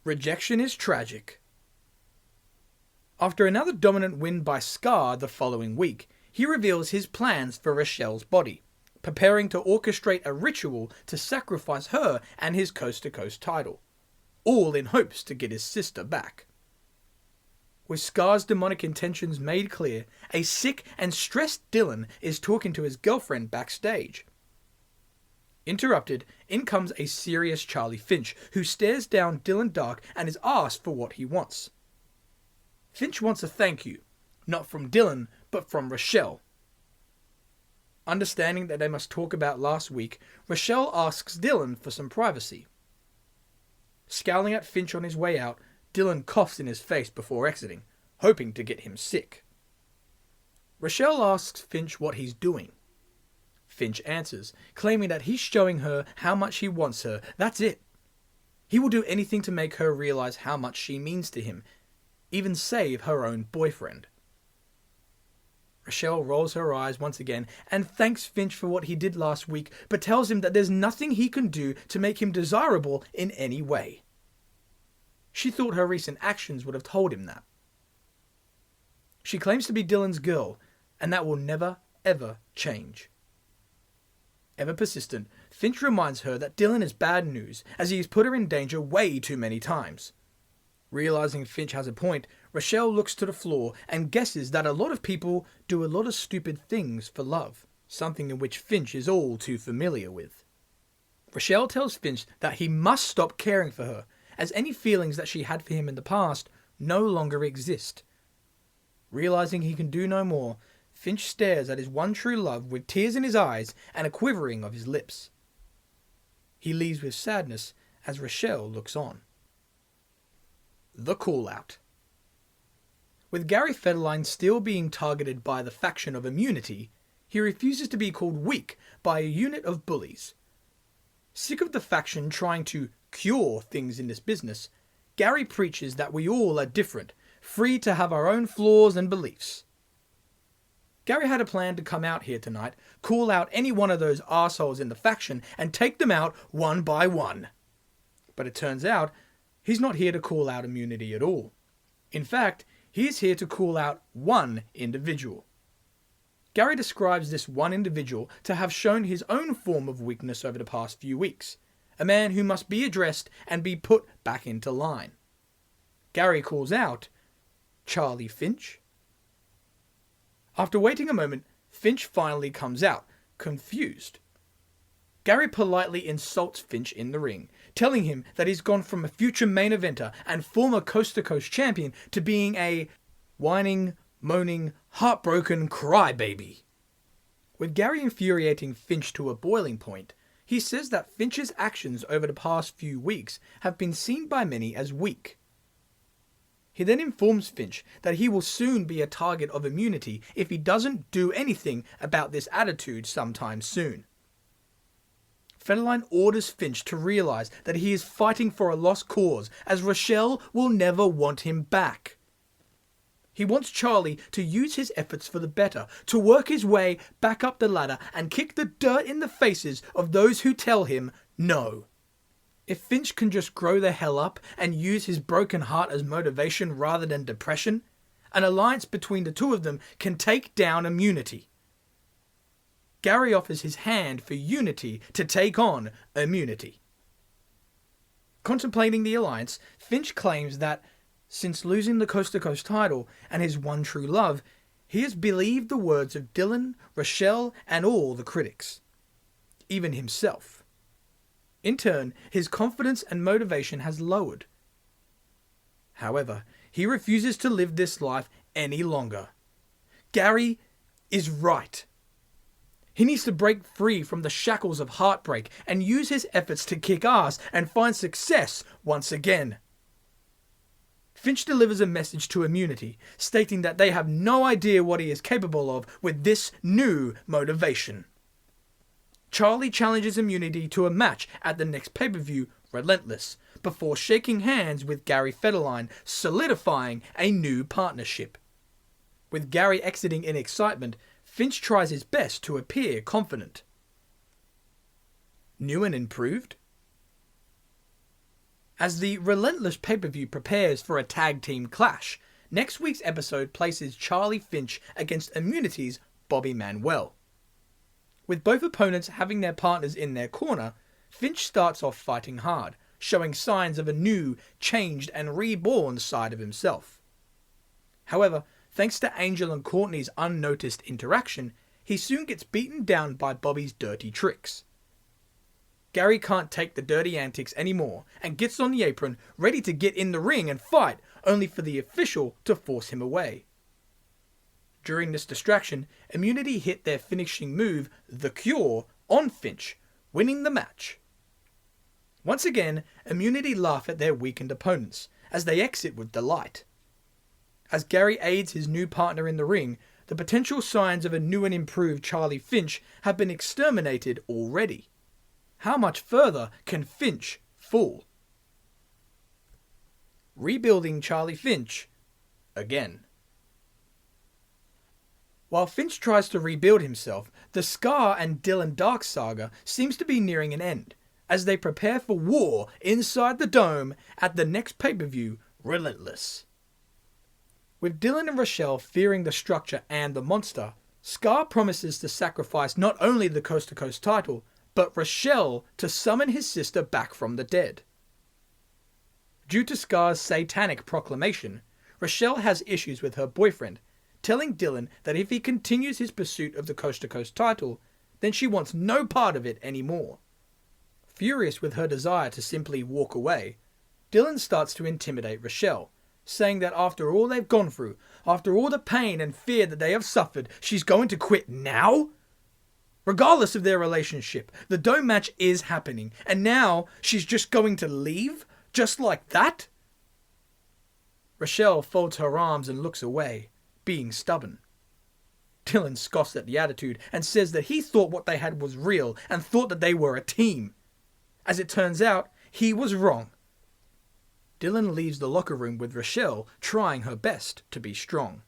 Rejection is Tragic. After another dominant win by Scar the following week, he reveals his plans for Rachelle's body, preparing to orchestrate a ritual to sacrifice her and his coast-to-coast title, all in hopes to get his sister back. With Scar's demonic intentions made clear, a sick and stressed Dylan is talking to his girlfriend backstage. Interrupted, in comes a serious Charlie Finch, who stares down Dylan dark and is asked for what he wants. Finch wants a thank you, not from Dylan, but from Rachelle. Understanding that they must talk about last week, Rachelle asks Dylan for some privacy. Scowling at Finch on his way out, Dylan coughs in his face before exiting, hoping to get him sick. Rachelle asks Finch what he's doing. Finch answers, claiming that he's showing her how much he wants her, that's it. He will do anything to make her realize how much she means to him, even save her own boyfriend. Rachelle rolls her eyes once again and thanks Finch for what he did last week, but tells him that there's nothing he can do to make him desirable in any way. She thought her recent actions would have told him that. She claims to be Dylan's girl, and that will never, ever change. Ever persistent, Finch reminds her that Dylan is bad news, as he has put her in danger way too many times. Realizing Finch has a point, Rachelle looks to the floor and guesses that a lot of people do a lot of stupid things for love, something in which Finch is all too familiar with. Rachelle tells Finch that he must stop caring for her, as any feelings that she had for him in the past no longer exist. Realizing he can do no more, Finch stares at his one true love with tears in his eyes and a quivering of his lips. He leaves with sadness as Rachelle looks on. The Call-Out. With Gary Federline still being targeted by the faction of Immunity, he refuses to be called weak by a unit of bullies. Sick of the faction trying to cure things in this business, Gary preaches that we all are different, free to have our own flaws and beliefs. Gary had a plan to come out here tonight, call out any one of those assholes in the faction, and take them out one by one. But it turns out, he's not here to call out Immunity at all. In fact, he is here to call out one individual. Gary describes this one individual to have shown his own form of weakness over the past few weeks, a man who must be addressed and be put back into line. Gary calls out, Charlie Finch. After waiting a moment, Finch finally comes out, confused. Gary politely insults Finch in the ring, telling him that he's gone from a future main eventer and former coast-to-coast champion to being a whining, moaning, heartbroken crybaby. With Gary infuriating Finch to a boiling point, he says that Finch's actions over the past few weeks have been seen by many as weak. He then informs Finch that he will soon be a target of Immunity if he doesn't do anything about this attitude sometime soon. Federline orders Finch to realize that he is fighting for a lost cause, as Rachelle will never want him back. He wants Charlie to use his efforts for the better, to work his way back up the ladder and kick the dirt in the faces of those who tell him no. If Finch can just grow the hell up and use his broken heart as motivation rather than depression, an alliance between the two of them can take down Immunity. Gary offers his hand for Unity to take on Immunity. Contemplating the alliance, Finch claims that since losing the Coast to Coast title and his one true love, he has believed the words of Dylan, Rachelle, and all the critics, even himself. In turn, his confidence and motivation has lowered. However, he refuses to live this life any longer. Gary is right. He needs to break free from the shackles of heartbreak and use his efforts to kick ass and find success once again. Finch delivers a message to Immunity, stating that they have no idea what he is capable of with this new motivation. Charlie challenges Immunity to a match at the next pay-per-view, Relentless, before shaking hands with Gary Federline, solidifying a new partnership. With Gary exiting in excitement, Finch tries his best to appear confident. New and improved? As the Relentless pay-per-view prepares for a tag team clash, next week's episode places Charlie Finch against Immunity's Bobby Manuel. With both opponents having their partners in their corner, Finch starts off fighting hard, showing signs of a new, changed and reborn side of himself. However, thanks to Angel and Cortni's unnoticed interaction, he soon gets beaten down by Bobby's dirty tricks. Gary can't take the dirty antics anymore and gets on the apron, ready to get in the ring and fight, only for the official to force him away. During this distraction, Immunity hit their finishing move, The Cure, on Finch, winning the match. Once again, Immunity laugh at their weakened opponents, as they exit with delight. As Gary aids his new partner in the ring, the potential signs of a new and improved Charlie Finch have been exterminated already. How much further can Finch fall? Rebuilding Charlie Finch again. While Finch tries to rebuild himself, the Scar and Dylan Dark saga seems to be nearing an end, as they prepare for war inside the Dome at the next pay-per-view, Relentless. With Dylan and Rachelle fearing the structure and the monster, Scar promises to sacrifice not only the Coast to Coast title, but Rachelle to summon his sister back from the dead. Due to Scar's satanic proclamation, Rachelle has issues with her boyfriend, telling Dylan that if he continues his pursuit of the Coast to Coast title, then she wants no part of it anymore. Furious with her desire to simply walk away, Dylan starts to intimidate Rachelle, saying that after all they've gone through, after all the pain and fear that they have suffered, she's going to quit now? Regardless of their relationship, the dome match is happening, and now she's just going to leave? Just like that? Rachelle folds her arms and looks away, being stubborn. Dylan scoffs at the attitude and says that he thought what they had was real and thought that they were a team. As it turns out, he was wrong. Dylan leaves the locker room with Rachelle trying her best to be strong.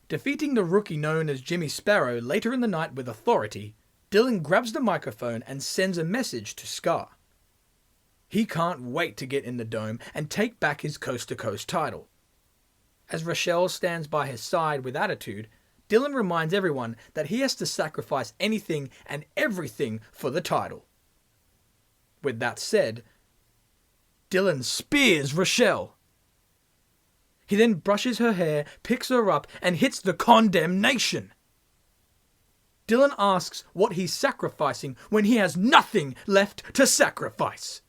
Defeating the rookie known as Jimmy Sparrow later in the night with authority, Dylan grabs the microphone and sends a message to Scar. He can't wait to get in the dome and take back his coast-to-coast title. As Rachelle stands by his side with attitude, Dylan reminds everyone that he has to sacrifice anything and everything for the title. With that said, Dylan spears Rachelle. He then brushes her hair, picks her up, and hits the condemnation. Dylan asks what he's sacrificing when he has nothing left to sacrifice.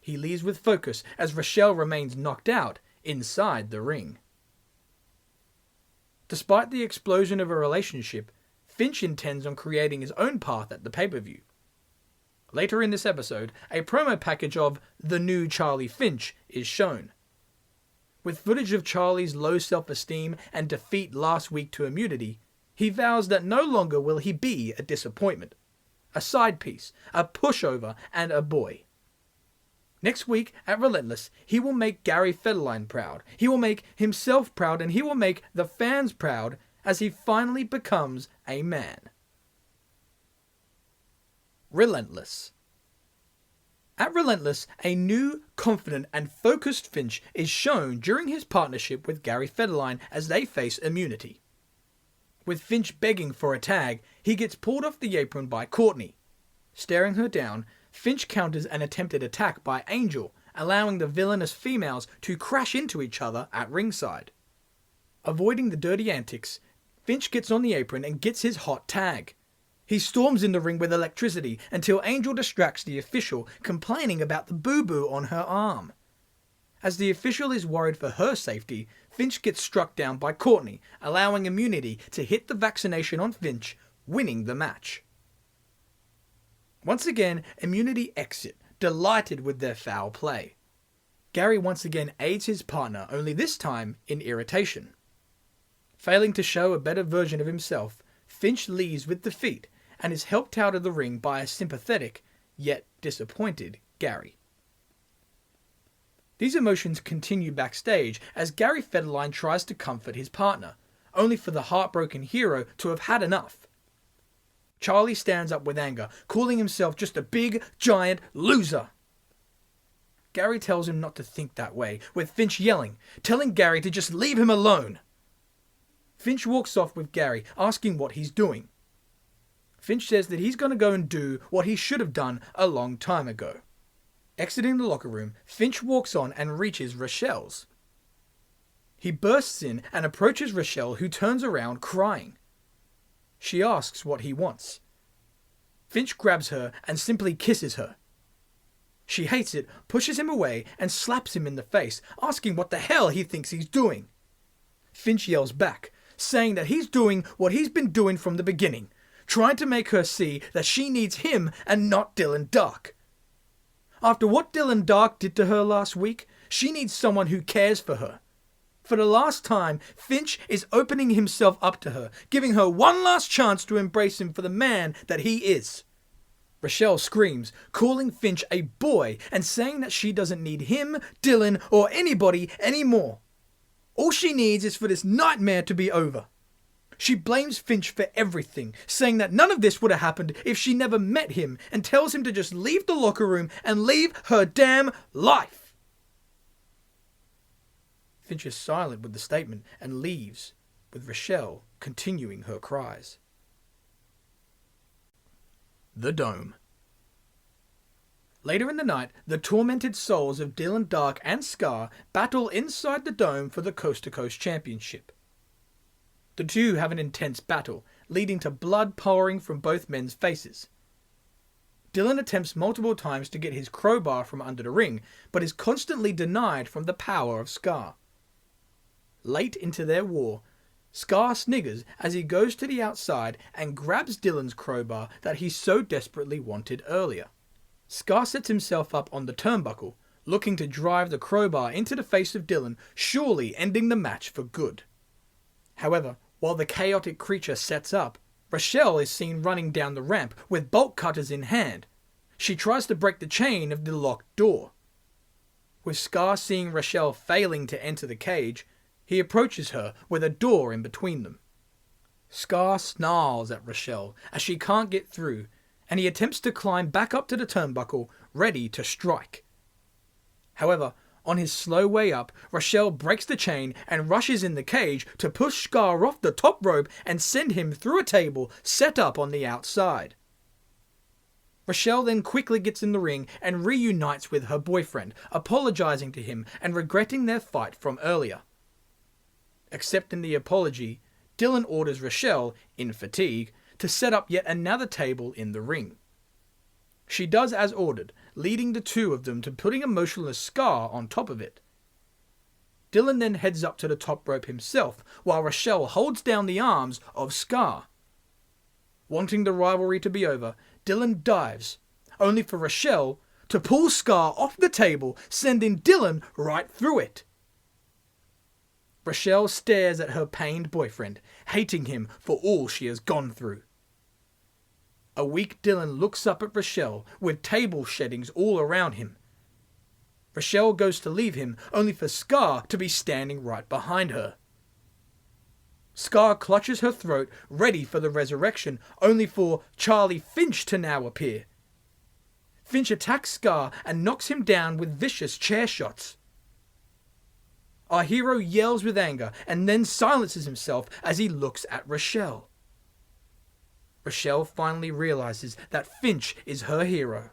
He leaves with focus as Rachelle remains knocked out inside the ring. Despite the explosion of a relationship, Finch intends on creating his own path at the pay-per-view. Later in this episode, a promo package of The New Charlie Finch is shown. With footage of Charlie's low self-esteem and defeat last week to immunity, he vows that no longer will he be a disappointment, a side piece, a pushover, and a boy. Next week at Relentless, he will make Gary Federline proud, he will make himself proud, and he will make the fans proud as he finally becomes a man. Relentless. At Relentless, a new, confident, and focused Finch is shown during his partnership with Gary Federline as they face immunity. With Finch begging for a tag, he gets pulled off the apron by Cortni. Staring her down, Finch counters an attempted attack by Angel, allowing the villainous females to crash into each other at ringside. Avoiding the dirty antics, Finch gets on the apron and gets his hot tag. He storms in the ring with electricity until Angel distracts the official, complaining about the boo-boo on her arm. As the official is worried for her safety, Finch gets struck down by Cortni, allowing immunity to hit the vaccination on Finch, winning the match. Once again, immunity exit, delighted with their foul play. Gary once again aids his partner, only this time in irritation. Failing to show a better version of himself, Finch leaves with defeat and is helped out of the ring by a sympathetic, yet disappointed, Gary. These emotions continue backstage as Gary Federline tries to comfort his partner, only for the heartbroken hero to have had enough. Charlie stands up with anger, calling himself just a big, giant loser. Gary tells him not to think that way, with Finch yelling, telling Gary to just leave him alone. Finch walks off with Gary, asking what he's doing. Finch says that he's going to go and do what he should have done a long time ago. Exiting the locker room, Finch walks on and reaches Rachelle's. He bursts in and approaches Rachelle, who turns around crying. She asks what he wants. Finch grabs her and simply kisses her. She hates it, pushes him away, and slaps him in the face, asking what the hell he thinks he's doing. Finch yells back, saying that he's doing what he's been doing from the beginning, trying to make her see that she needs him and not Dylan Dark. After what Dylan Dark did to her last week, she needs someone who cares for her. For the last time, Finch is opening himself up to her, giving her one last chance to embrace him for the man that he is. Rachelle screams, calling Finch a boy and saying that she doesn't need him, Dylan, or anybody anymore. All she needs is for this nightmare to be over. She blames Finch for everything, saying that none of this would have happened if she never met him, and tells him to just leave the locker room and leave her damn life. Finch is silent with the statement and leaves, with Rachelle continuing her cries. The Dome. Later in the night, the tormented souls of Dylan Dark and Scar battle inside the dome for the Coast to Coast Championship. The two have an intense battle, leading to blood pouring from both men's faces. Dylan attempts multiple times to get his crowbar from under the ring, but is constantly denied from the power of Scar. Late into their war, Scar sniggers as he goes to the outside and grabs Dylan's crowbar that he so desperately wanted earlier. Scar sets himself up on the turnbuckle, looking to drive the crowbar into the face of Dylan, surely ending the match for good. However, while the chaotic creature sets up, Rachelle is seen running down the ramp with bolt cutters in hand. She tries to break the chain of the locked door. With Scar seeing Rachelle failing to enter the cage, he approaches her with a door in between them. Scar snarls at Rachelle as she can't get through, and he attempts to climb back up to the turnbuckle, ready to strike. However, on his slow way up, Rachelle breaks the chain and rushes in the cage to push Scar off the top rope and send him through a table set up on the outside. Rachelle then quickly gets in the ring and reunites with her boyfriend, apologizing to him and regretting their fight from earlier. Accepting the apology, Dylan orders Rachelle, in fatigue, to set up yet another table in the ring. She does as ordered, leading the two of them to putting a motionless Scar on top of it. Dylan then heads up to the top rope himself, while Rachelle holds down the arms of Scar. Wanting the rivalry to be over, Dylan dives, only for Rachelle to pull Scar off the table, sending Dylan right through it. Rachelle stares at her pained boyfriend, hating him for all she has gone through. A weak Dylan looks up at Rachelle with table sheddings all around him. Rachelle goes to leave him, only for Scar to be standing right behind her. Scar clutches her throat, ready for the resurrection, only for Charlie Finch to now appear. Finch attacks Scar and knocks him down with vicious chair shots. Our hero yells with anger and then silences himself as he looks at Rachelle. Rachelle finally realizes that Finch is her hero.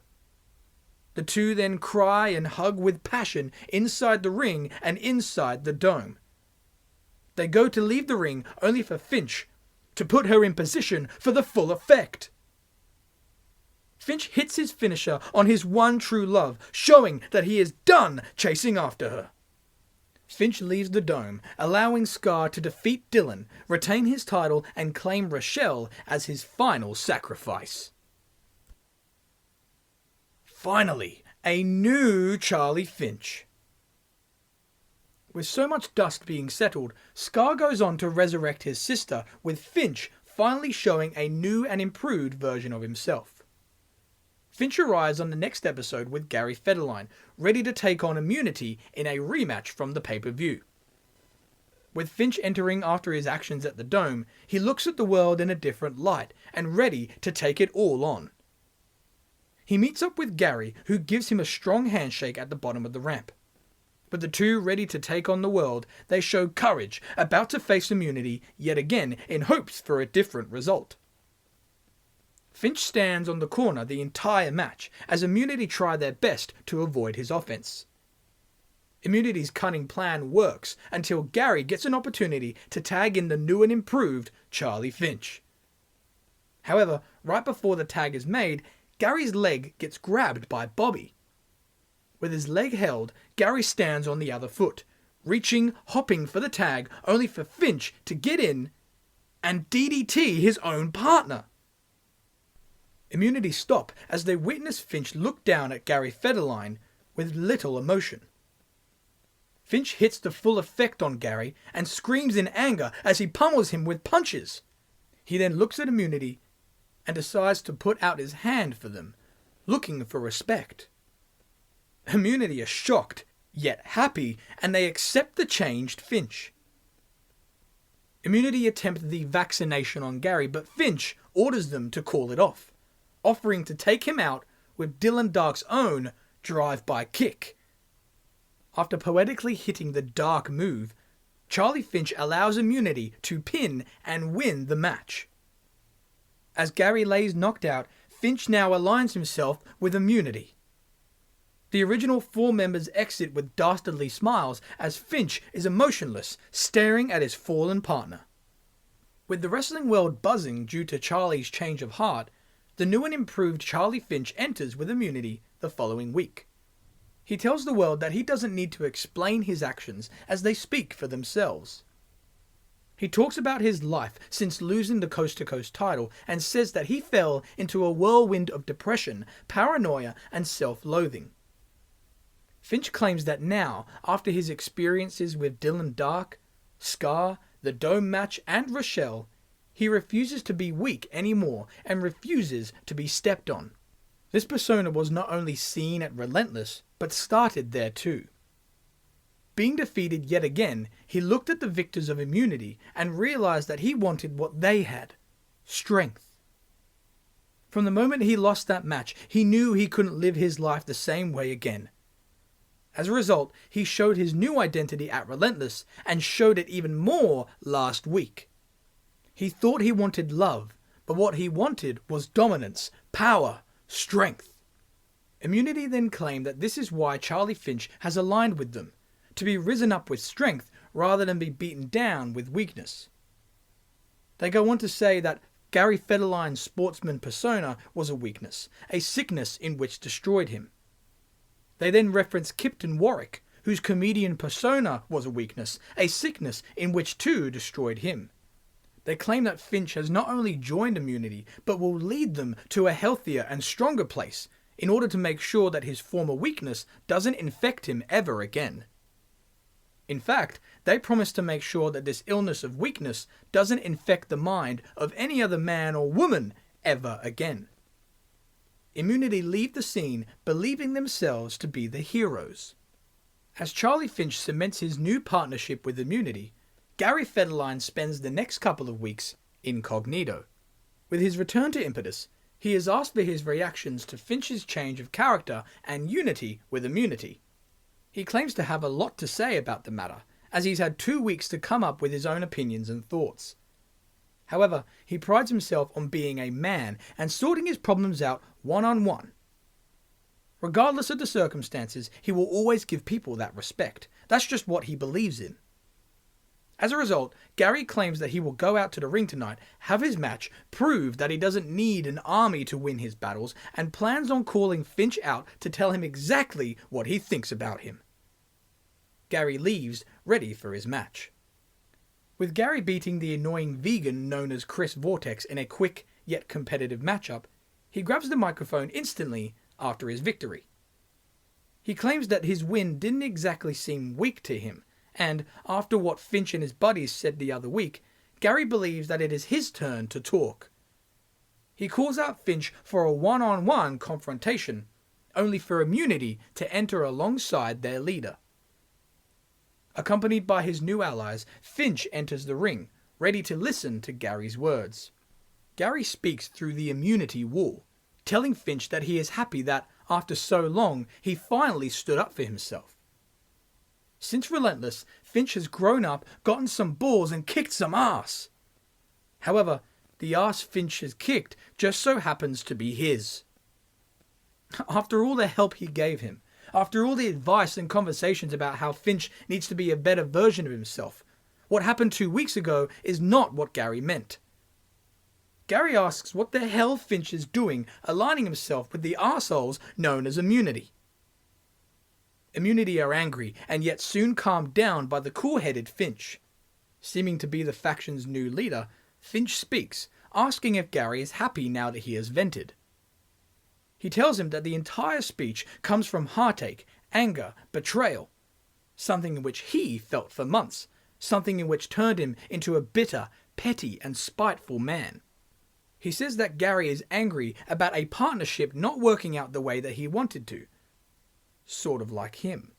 The two then cry and hug with passion inside the ring and inside the dome. They go to leave the ring only for Finch to put her in position for the full effect. Finch hits his finisher on his one true love, showing that he is done chasing after her. Finch leaves the dome, allowing Scar to defeat Dylan, retain his title, and claim Rachelle as his final sacrifice. Finally, a new Charlie Finch. With so much dust being settled, Scar goes on to resurrect his sister, with Finch finally showing a new and improved version of himself. Finch arrives on the next episode with Gary Federline, ready to take on Immunity in a rematch from the pay-per-view. With Finch entering after his actions at the Dome, he looks at the world in a different light and ready to take it all on. He meets up with Gary, who gives him a strong handshake at the bottom of the ramp. With the two ready to take on the world, they show courage, about to face Immunity yet again in hopes for a different result. Finch stands on the corner the entire match as Immunity try their best to avoid his offense. Immunity's cunning plan works until Gary gets an opportunity to tag in the new and improved Charlie Finch. However, right before the tag is made, Gary's leg gets grabbed by Bobby. With his leg held, Gary stands on the other foot, reaching, hopping for the tag, only for Finch to get in and DDT his own partner. Immunity stop as they witness Finch look down at Gary Federline with little emotion. Finch hits the full effect on Gary and screams in anger as he pummels him with punches. He then looks at Immunity and decides to put out his hand for them, looking for respect. Immunity are shocked, yet happy, and they accept the changed Finch. Immunity attempt the vaccination on Gary, but Finch orders them to call it off, offering to take him out with Dylan Dark's own drive-by kick. After poetically hitting the Dark move, Charlie Finch allows Immunity to pin and win the match. As Gary lays knocked out, Finch now aligns himself with Immunity. The original four members exit with dastardly smiles as Finch is emotionless, staring at his fallen partner. With the wrestling world buzzing due to Charlie's change of heart, the new and improved Charlie Finch enters with immunity the following week. He tells the world that he doesn't need to explain his actions as they speak for themselves. He talks about his life since losing the Coast to Coast title and says that he fell into a whirlwind of depression, paranoia, and self-loathing. Finch claims that now, after his experiences with Dylan Dark, Scar, the Dome match, and Rachelle, he refuses to be weak anymore and refuses to be stepped on. This persona was not only seen at Relentless, but started there too. Being defeated yet again, he looked at the victors of immunity and realized that he wanted what they had: strength. From the moment he lost that match, he knew he couldn't live his life the same way again. As a result, he showed his new identity at Relentless and showed it even more last week. He thought he wanted love, but what he wanted was dominance, power, strength. Immunity then claimed that this is why Charlie Finch has aligned with them, to be risen up with strength rather than be beaten down with weakness. They go on to say that Gary Federline's sportsman persona was a weakness, a sickness in which destroyed him. They then reference Kipton Warwick, whose comedian persona was a weakness, a sickness in which too destroyed him. They claim that Finch has not only joined immunity, but will lead them to a healthier and stronger place, in order to make sure that his former weakness doesn't infect him ever again. In fact, they promise to make sure that this illness of weakness doesn't infect the mind of any other man or woman ever again. Immunity leave the scene believing themselves to be the heroes. As Charlie Finch cements his new partnership with immunity, Gary Federline spends the next couple of weeks incognito. With his return to Impetus, he is asked for his reactions to Finch's change of character and unity with immunity. He claims to have a lot to say about the matter, as he's had 2 weeks to come up with his own opinions and thoughts. However, he prides himself on being a man and sorting his problems out one-on-one. Regardless of the circumstances, he will always give people that respect. That's just what he believes in. As a result, Gary claims that he will go out to the ring tonight, have his match, prove that he doesn't need an army to win his battles, and plans on calling Finch out to tell him exactly what he thinks about him. Gary leaves, ready for his match. With Gary beating the annoying vegan known as Chris Vortex in a quick yet competitive matchup, he grabs the microphone instantly after his victory. He claims that his win didn't exactly seem weak to him, and after what Finch and his buddies said the other week, Gary believes that it is his turn to talk. He calls out Finch for a one-on-one confrontation, only for immunity to enter alongside their leader. Accompanied by his new allies, Finch enters the ring, ready to listen to Gary's words. Gary speaks through the immunity wall, telling Finch that he is happy that, after so long, he finally stood up for himself. Since Relentless, Finch has grown up, gotten some balls, and kicked some ass. However, the ass Finch has kicked just so happens to be his. After all the help he gave him, after all the advice and conversations about how Finch needs to be a better version of himself, what happened 2 weeks ago is not what Gary meant. Gary asks what the hell Finch is doing aligning himself with the arseholes known as immunity. Immunity are angry and yet soon calmed down by the cool-headed Finch. Seeming to be the faction's new leader, Finch speaks, asking if Gary is happy now that he has vented. He tells him that the entire speech comes from heartache, anger, betrayal, something in which he felt for months, something in which turned him into a bitter, petty, and spiteful man. He says that Gary is angry about a partnership not working out the way that he wanted to, sort of like him.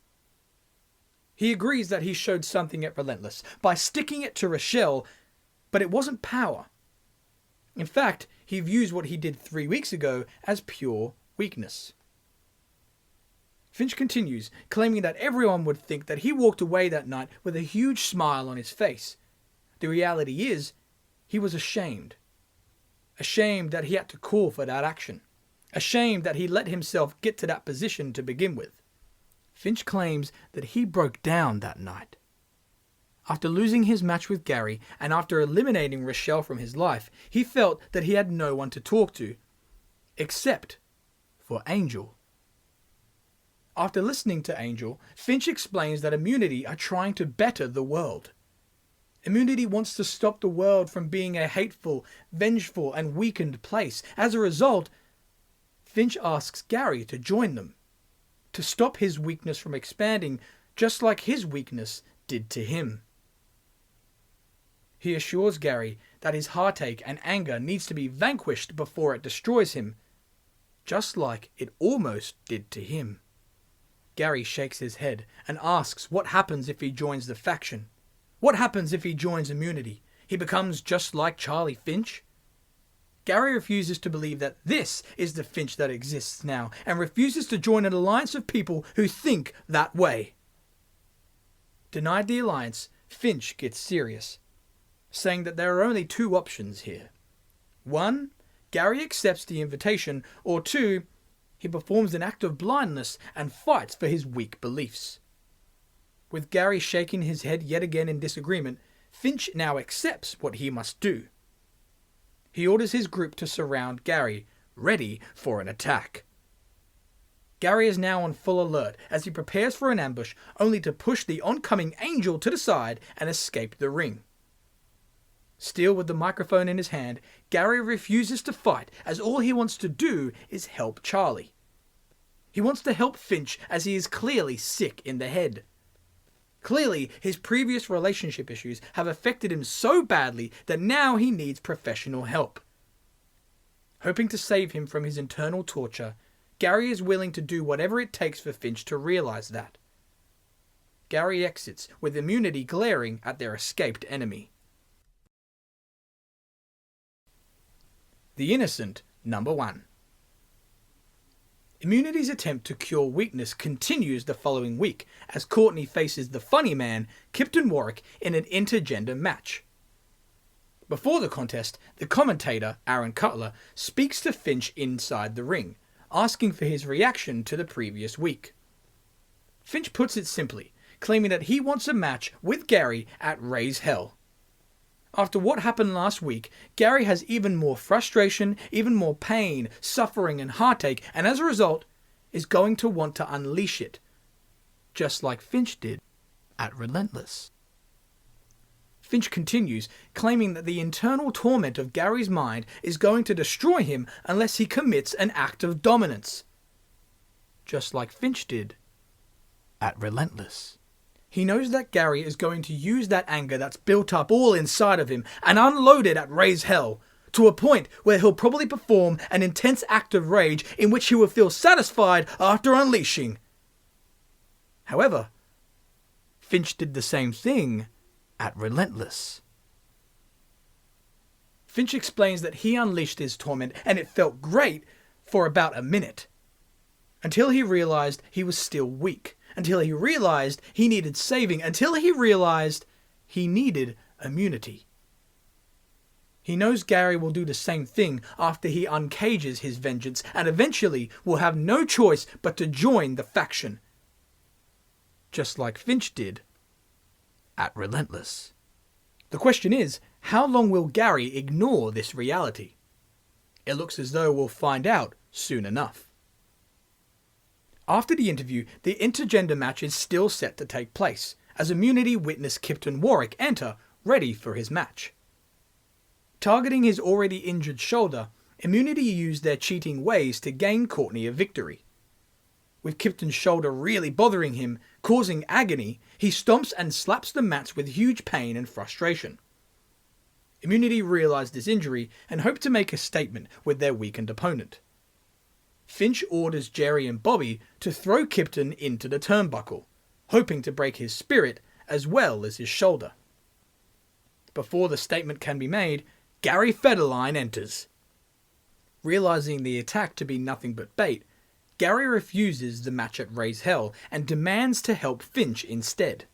He agrees that he showed something at Relentless by sticking it to Rachelle, but it wasn't power. In fact, he views what he did 3 weeks ago as pure weakness. Finch continues, claiming that everyone would think that he walked away that night with a huge smile on his face. The reality is, he was ashamed. Ashamed that he had to call for that action. Ashamed that he let himself get to that position to begin with. Finch claims that he broke down that night. After losing his match with Gary and after eliminating Rachelle from his life, he felt that he had no one to talk to, except for Angel. After listening to Angel, Finch explains that Immunity are trying to better the world. Immunity wants to stop the world from being a hateful, vengeful, and weakened place. As a result, Finch asks Gary to join them, to stop his weakness from expanding just like his weakness did to him. He assures Gary that his heartache and anger needs to be vanquished before it destroys him, just like it almost did to him. Gary shakes his head and asks what happens if he joins the faction. What happens if he joins Immunity? He becomes just like Charlie Finch? Gary refuses to believe that this is the Finch that exists now, and refuses to join an alliance of people who think that way. Denied the alliance, Finch gets serious, saying that there are only two options here. 1, Gary accepts the invitation, or 2, he performs an act of blindness and fights for his weak beliefs. With Gary shaking his head yet again in disagreement, Finch now accepts what he must do. He orders his group to surround Gary, ready for an attack. Gary is now on full alert as he prepares for an ambush, only to push the oncoming Angel to the side and escape the ring. Still with the microphone in his hand, Gary refuses to fight as all he wants to do is help Charlie. He wants to help Finch as he is clearly sick in the head. Clearly, his previous relationship issues have affected him so badly that now he needs professional help. Hoping to save him from his internal torture, Gary is willing to do whatever it takes for Finch to realize that. Gary exits with Immunity glaring at their escaped enemy. The Innocent, number 1. Immunity's attempt to cure weakness continues the following week as Cortni faces the funny man, Kipton Warwick, in an intergender match. Before the contest, the commentator, Aaron Cutler, speaks to Finch inside the ring, asking for his reaction to the previous week. Finch puts it simply, claiming that he wants a match with Gary at Raise Hell. After what happened last week, Gary has even more frustration, even more pain, suffering and heartache, and as a result, is going to want to unleash it, just like Finch did at Relentless. Finch continues, claiming that the internal torment of Gary's mind is going to destroy him unless he commits an act of dominance, just like Finch did at Relentless. He knows that Gary is going to use that anger that's built up all inside of him and unload it at Raise Hell, to a point where he'll probably perform an intense act of rage in which he will feel satisfied after unleashing. However, Finch did the same thing at Relentless. Finch explains that he unleashed his torment and it felt great for about a minute, until he realized he was still weak. Until he realized he needed saving, until he realized he needed immunity. He knows Gary will do the same thing after he uncages his vengeance and eventually will have no choice but to join the faction, just like Finch did at Relentless. The question is, how long will Gary ignore this reality? It looks as though we'll find out soon enough. After the interview, the intergender match is still set to take place, as Immunity witness Kipton Warwick enter, ready for his match. Targeting his already injured shoulder, Immunity used their cheating ways to gain Cortni a victory. With Kipton's shoulder really bothering him, causing agony, he stomps and slaps the mats with huge pain and frustration. Immunity realized this injury and hoped to make a statement with their weakened opponent. Finch orders Jerry and Bobby to throw Kipton into the turnbuckle, hoping to break his spirit as well as his shoulder. Before the statement can be made, Gary Federline enters. Realizing the attack to be nothing but bait, Gary refuses the match at Raise Hell and demands to help Finch instead.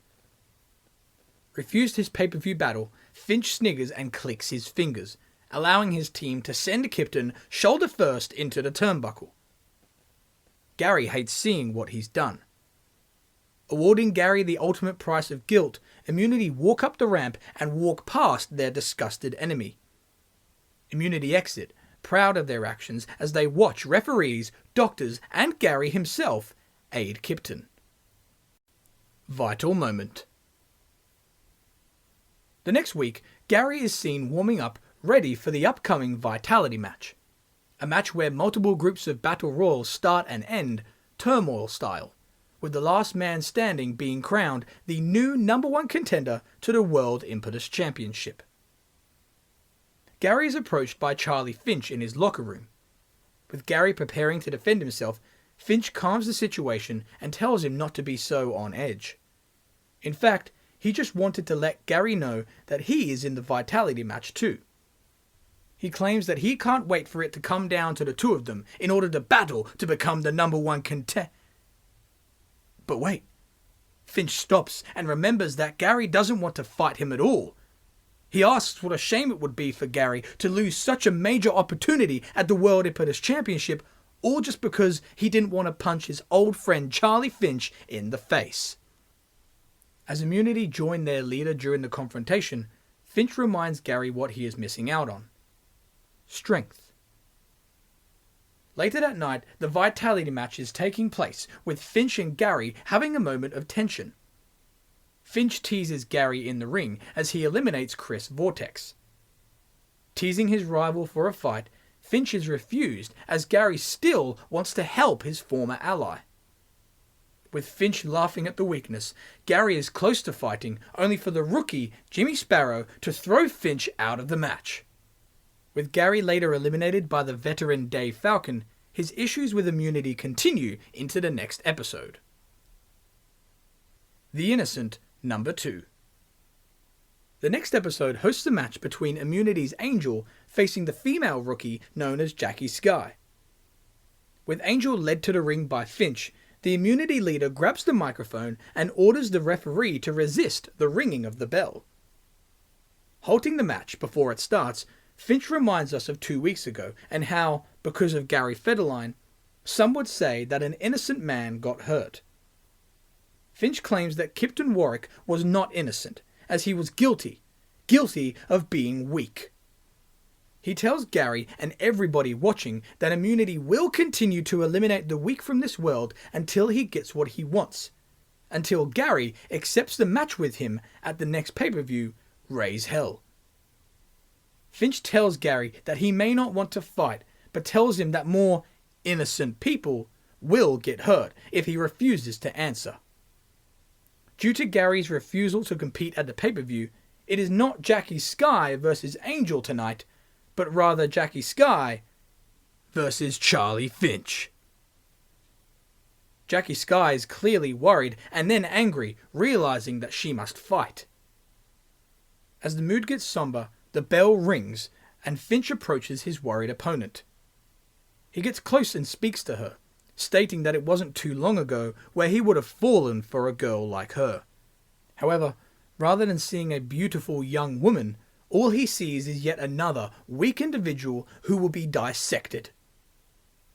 Refused his pay-per-view battle, Finch sniggers and clicks his fingers, allowing his team to send Kipton shoulder first into the turnbuckle. Gary hates seeing what he's done. Awarding Gary the ultimate price of guilt, Immunity walk up the ramp and walk past their disgusted enemy. Immunity exit, proud of their actions as they watch referees, doctors, and Gary himself aid Kipton. Vital moment. The next week, Gary is seen warming up, ready for the upcoming Vitality match. A match where multiple groups of battle royals start and end, turmoil style, with the last man standing being crowned the new #1 contender to the World Impetus Championship. Gary is approached by Charlie Finch in his locker room. With Gary preparing to defend himself, Finch calms the situation and tells him not to be so on edge. In fact, he just wanted to let Gary know that he is in the Vitality match too. He claims that he can't wait for it to come down to the two of them in order to battle to become the #1 contender. But wait, Finch stops and remembers that Gary doesn't want to fight him at all. He asks what a shame it would be for Gary to lose such a major opportunity at the World Impetus Championship, all just because he didn't want to punch his old friend Charlie Finch in the face. As Immunity join their leader during the confrontation, Finch reminds Gary what he is missing out on. Strength. Later that night, the Vitality match is taking place, with Finch and Gary having a moment of tension. Finch teases Gary in the ring as he eliminates Chris Vortex. Teasing his rival for a fight, Finch is refused as Gary still wants to help his former ally. With Finch laughing at the weakness, Gary is close to fighting, only for the rookie, Jimmy Sparrow, to throw Finch out of the match. With Gary later eliminated by the veteran Dave Falcon, his issues with Immunity continue into the next episode. The Innocent, #2. The next episode hosts a match between Immunity's Angel facing the female rookie known as Jackie Sky. With Angel led to the ring by Finch, the Immunity leader grabs the microphone and orders the referee to resist the ringing of the bell. Halting the match before it starts, Finch reminds us of 2 weeks ago and how, because of Gary Federline, some would say that an innocent man got hurt. Finch claims that Kipton Warwick was not innocent, as he was guilty of being weak. He tells Gary and everybody watching that Immunity will continue to eliminate the weak from this world until he gets what he wants, until Gary accepts the match with him at the next pay-per-view, Raise Hell. Finch tells Gary that he may not want to fight, but tells him that more innocent people will get hurt if he refuses to answer. Due to Gary's refusal to compete at the pay-per-view, it is not Jackie Sky versus Angel tonight, but rather Jackie Sky versus Charlie Finch. Jackie Sky is clearly worried and then angry, realizing that she must fight. As the mood gets somber, the bell rings and Finch approaches his worried opponent. He gets close and speaks to her, stating that it wasn't too long ago where he would have fallen for a girl like her. However, rather than seeing a beautiful young woman, all he sees is yet another weak individual who will be dissected.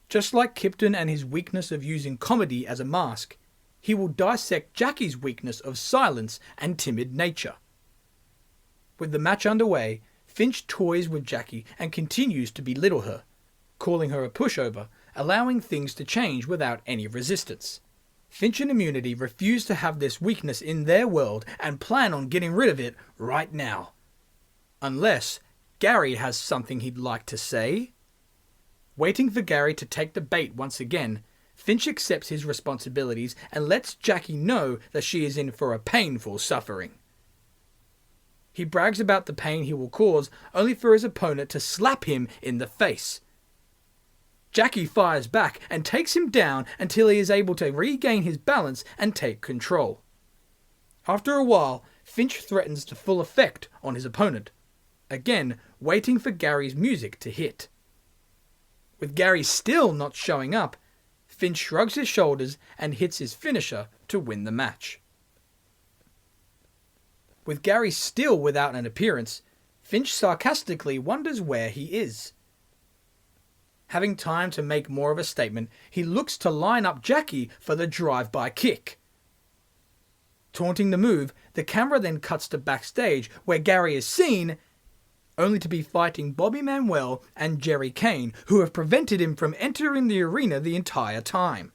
Just like Kipton and his weakness of using comedy as a mask, he will dissect Jackie's weakness of silence and timid nature. With the match underway, Finch toys with Jackie and continues to belittle her, calling her a pushover, allowing things to change without any resistance. Finch and Immunity refuse to have this weakness in their world and plan on getting rid of it right now. Unless Gary has something he'd like to say. Waiting for Gary to take the bait once again, Finch accepts his responsibilities and lets Jackie know that she is in for a painful suffering. He brags about the pain he will cause, only for his opponent to slap him in the face. Jackie fires back and takes him down until he is able to regain his balance and take control. After a while, Finch threatens to full effect on his opponent, again waiting for Gary's music to hit. With Gary still not showing up, Finch shrugs his shoulders and hits his finisher to win the match. With Gary still without an appearance, Finch sarcastically wonders where he is. Having time to make more of a statement, he looks to line up Jackie for the drive-by kick. Taunting the move, the camera then cuts to backstage where Gary is seen, only to be fighting Bobby Manuel and Jerry Kane, who have prevented him from entering the arena the entire time.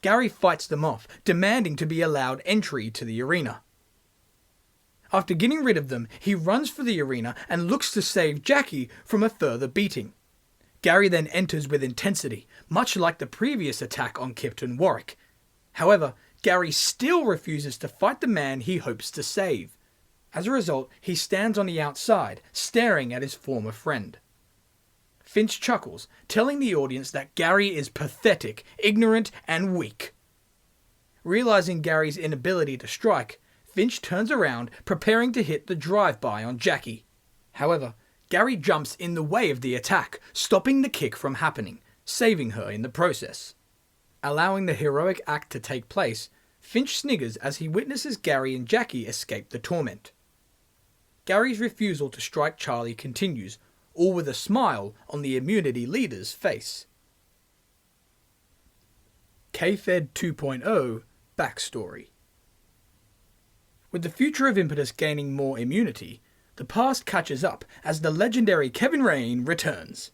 Gary fights them off, demanding to be allowed entry to the arena. After getting rid of them, he runs for the arena and looks to save Jackie from a further beating. Gary then enters with intensity, much like the previous attack on Captain Warwick. However, Gary still refuses to fight the man he hopes to save. As a result, he stands on the outside, staring at his former friend. Finch chuckles, telling the audience that Gary is pathetic, ignorant, and weak. Realizing Gary's inability to strike, Finch turns around, preparing to hit the drive-by on Jackie. However, Gary jumps in the way of the attack, stopping the kick from happening, saving her in the process. Allowing the heroic act to take place, Finch sniggers as he witnesses Gary and Jackie escape the torment. Gary's refusal to strike Charlie continues, all with a smile on the immunity leader's face. K-Fed 2.0 Backstory. With the future of Impetus gaining more immunity, the past catches up as the legendary Kevin Rain returns.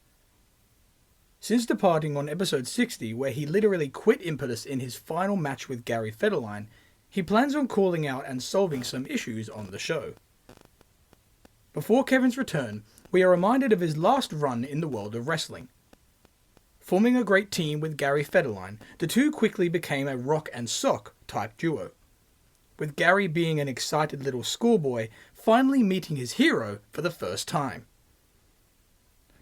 Since departing on episode 60, where he literally quit Impetus in his final match with Gary Federline, he plans on calling out and solving some issues on the show. Before Kevin's return, we are reminded of his last run in the world of wrestling. Forming a great team with Gary Federline, the two quickly became a rock and sock type duo, with Gary being an excited little schoolboy finally meeting his hero for the first time.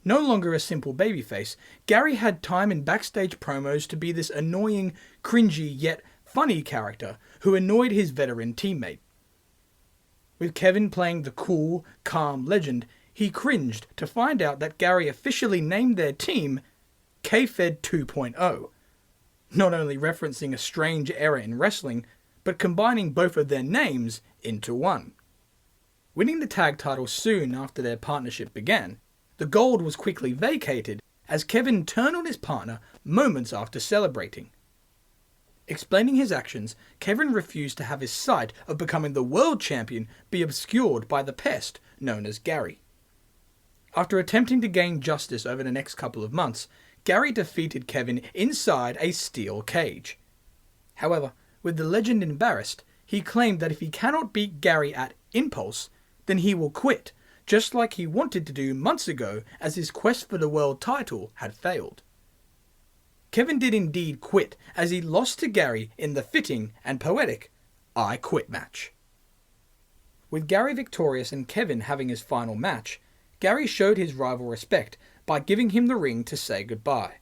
No longer a simple babyface, Gary had time in backstage promos to be this annoying, cringy yet funny character who annoyed his veteran teammate. With Kevin playing the cool, calm legend, he cringed to find out that Gary officially named their team K-Fed 2.0, not only referencing a strange era in wrestling, but combining both of their names into one. Winning the tag titles soon after their partnership began, the gold was quickly vacated as Kevin turned on his partner moments after celebrating. Explaining his actions, Kevin refused to have his sight of becoming the world champion be obscured by the pest known as Gary. After attempting to gain justice over the next couple of months, Gary defeated Kevin inside a steel cage. However, with the legend embarrassed, he claimed that if he cannot beat Gary at Impulse, then he will quit, just like he wanted to do months ago as his quest for the world title had failed. Kevin did indeed quit as he lost to Gary in the fitting and poetic I Quit match. With Gary victorious and Kevin having his final match, Gary showed his rival respect by giving him the ring to say goodbye.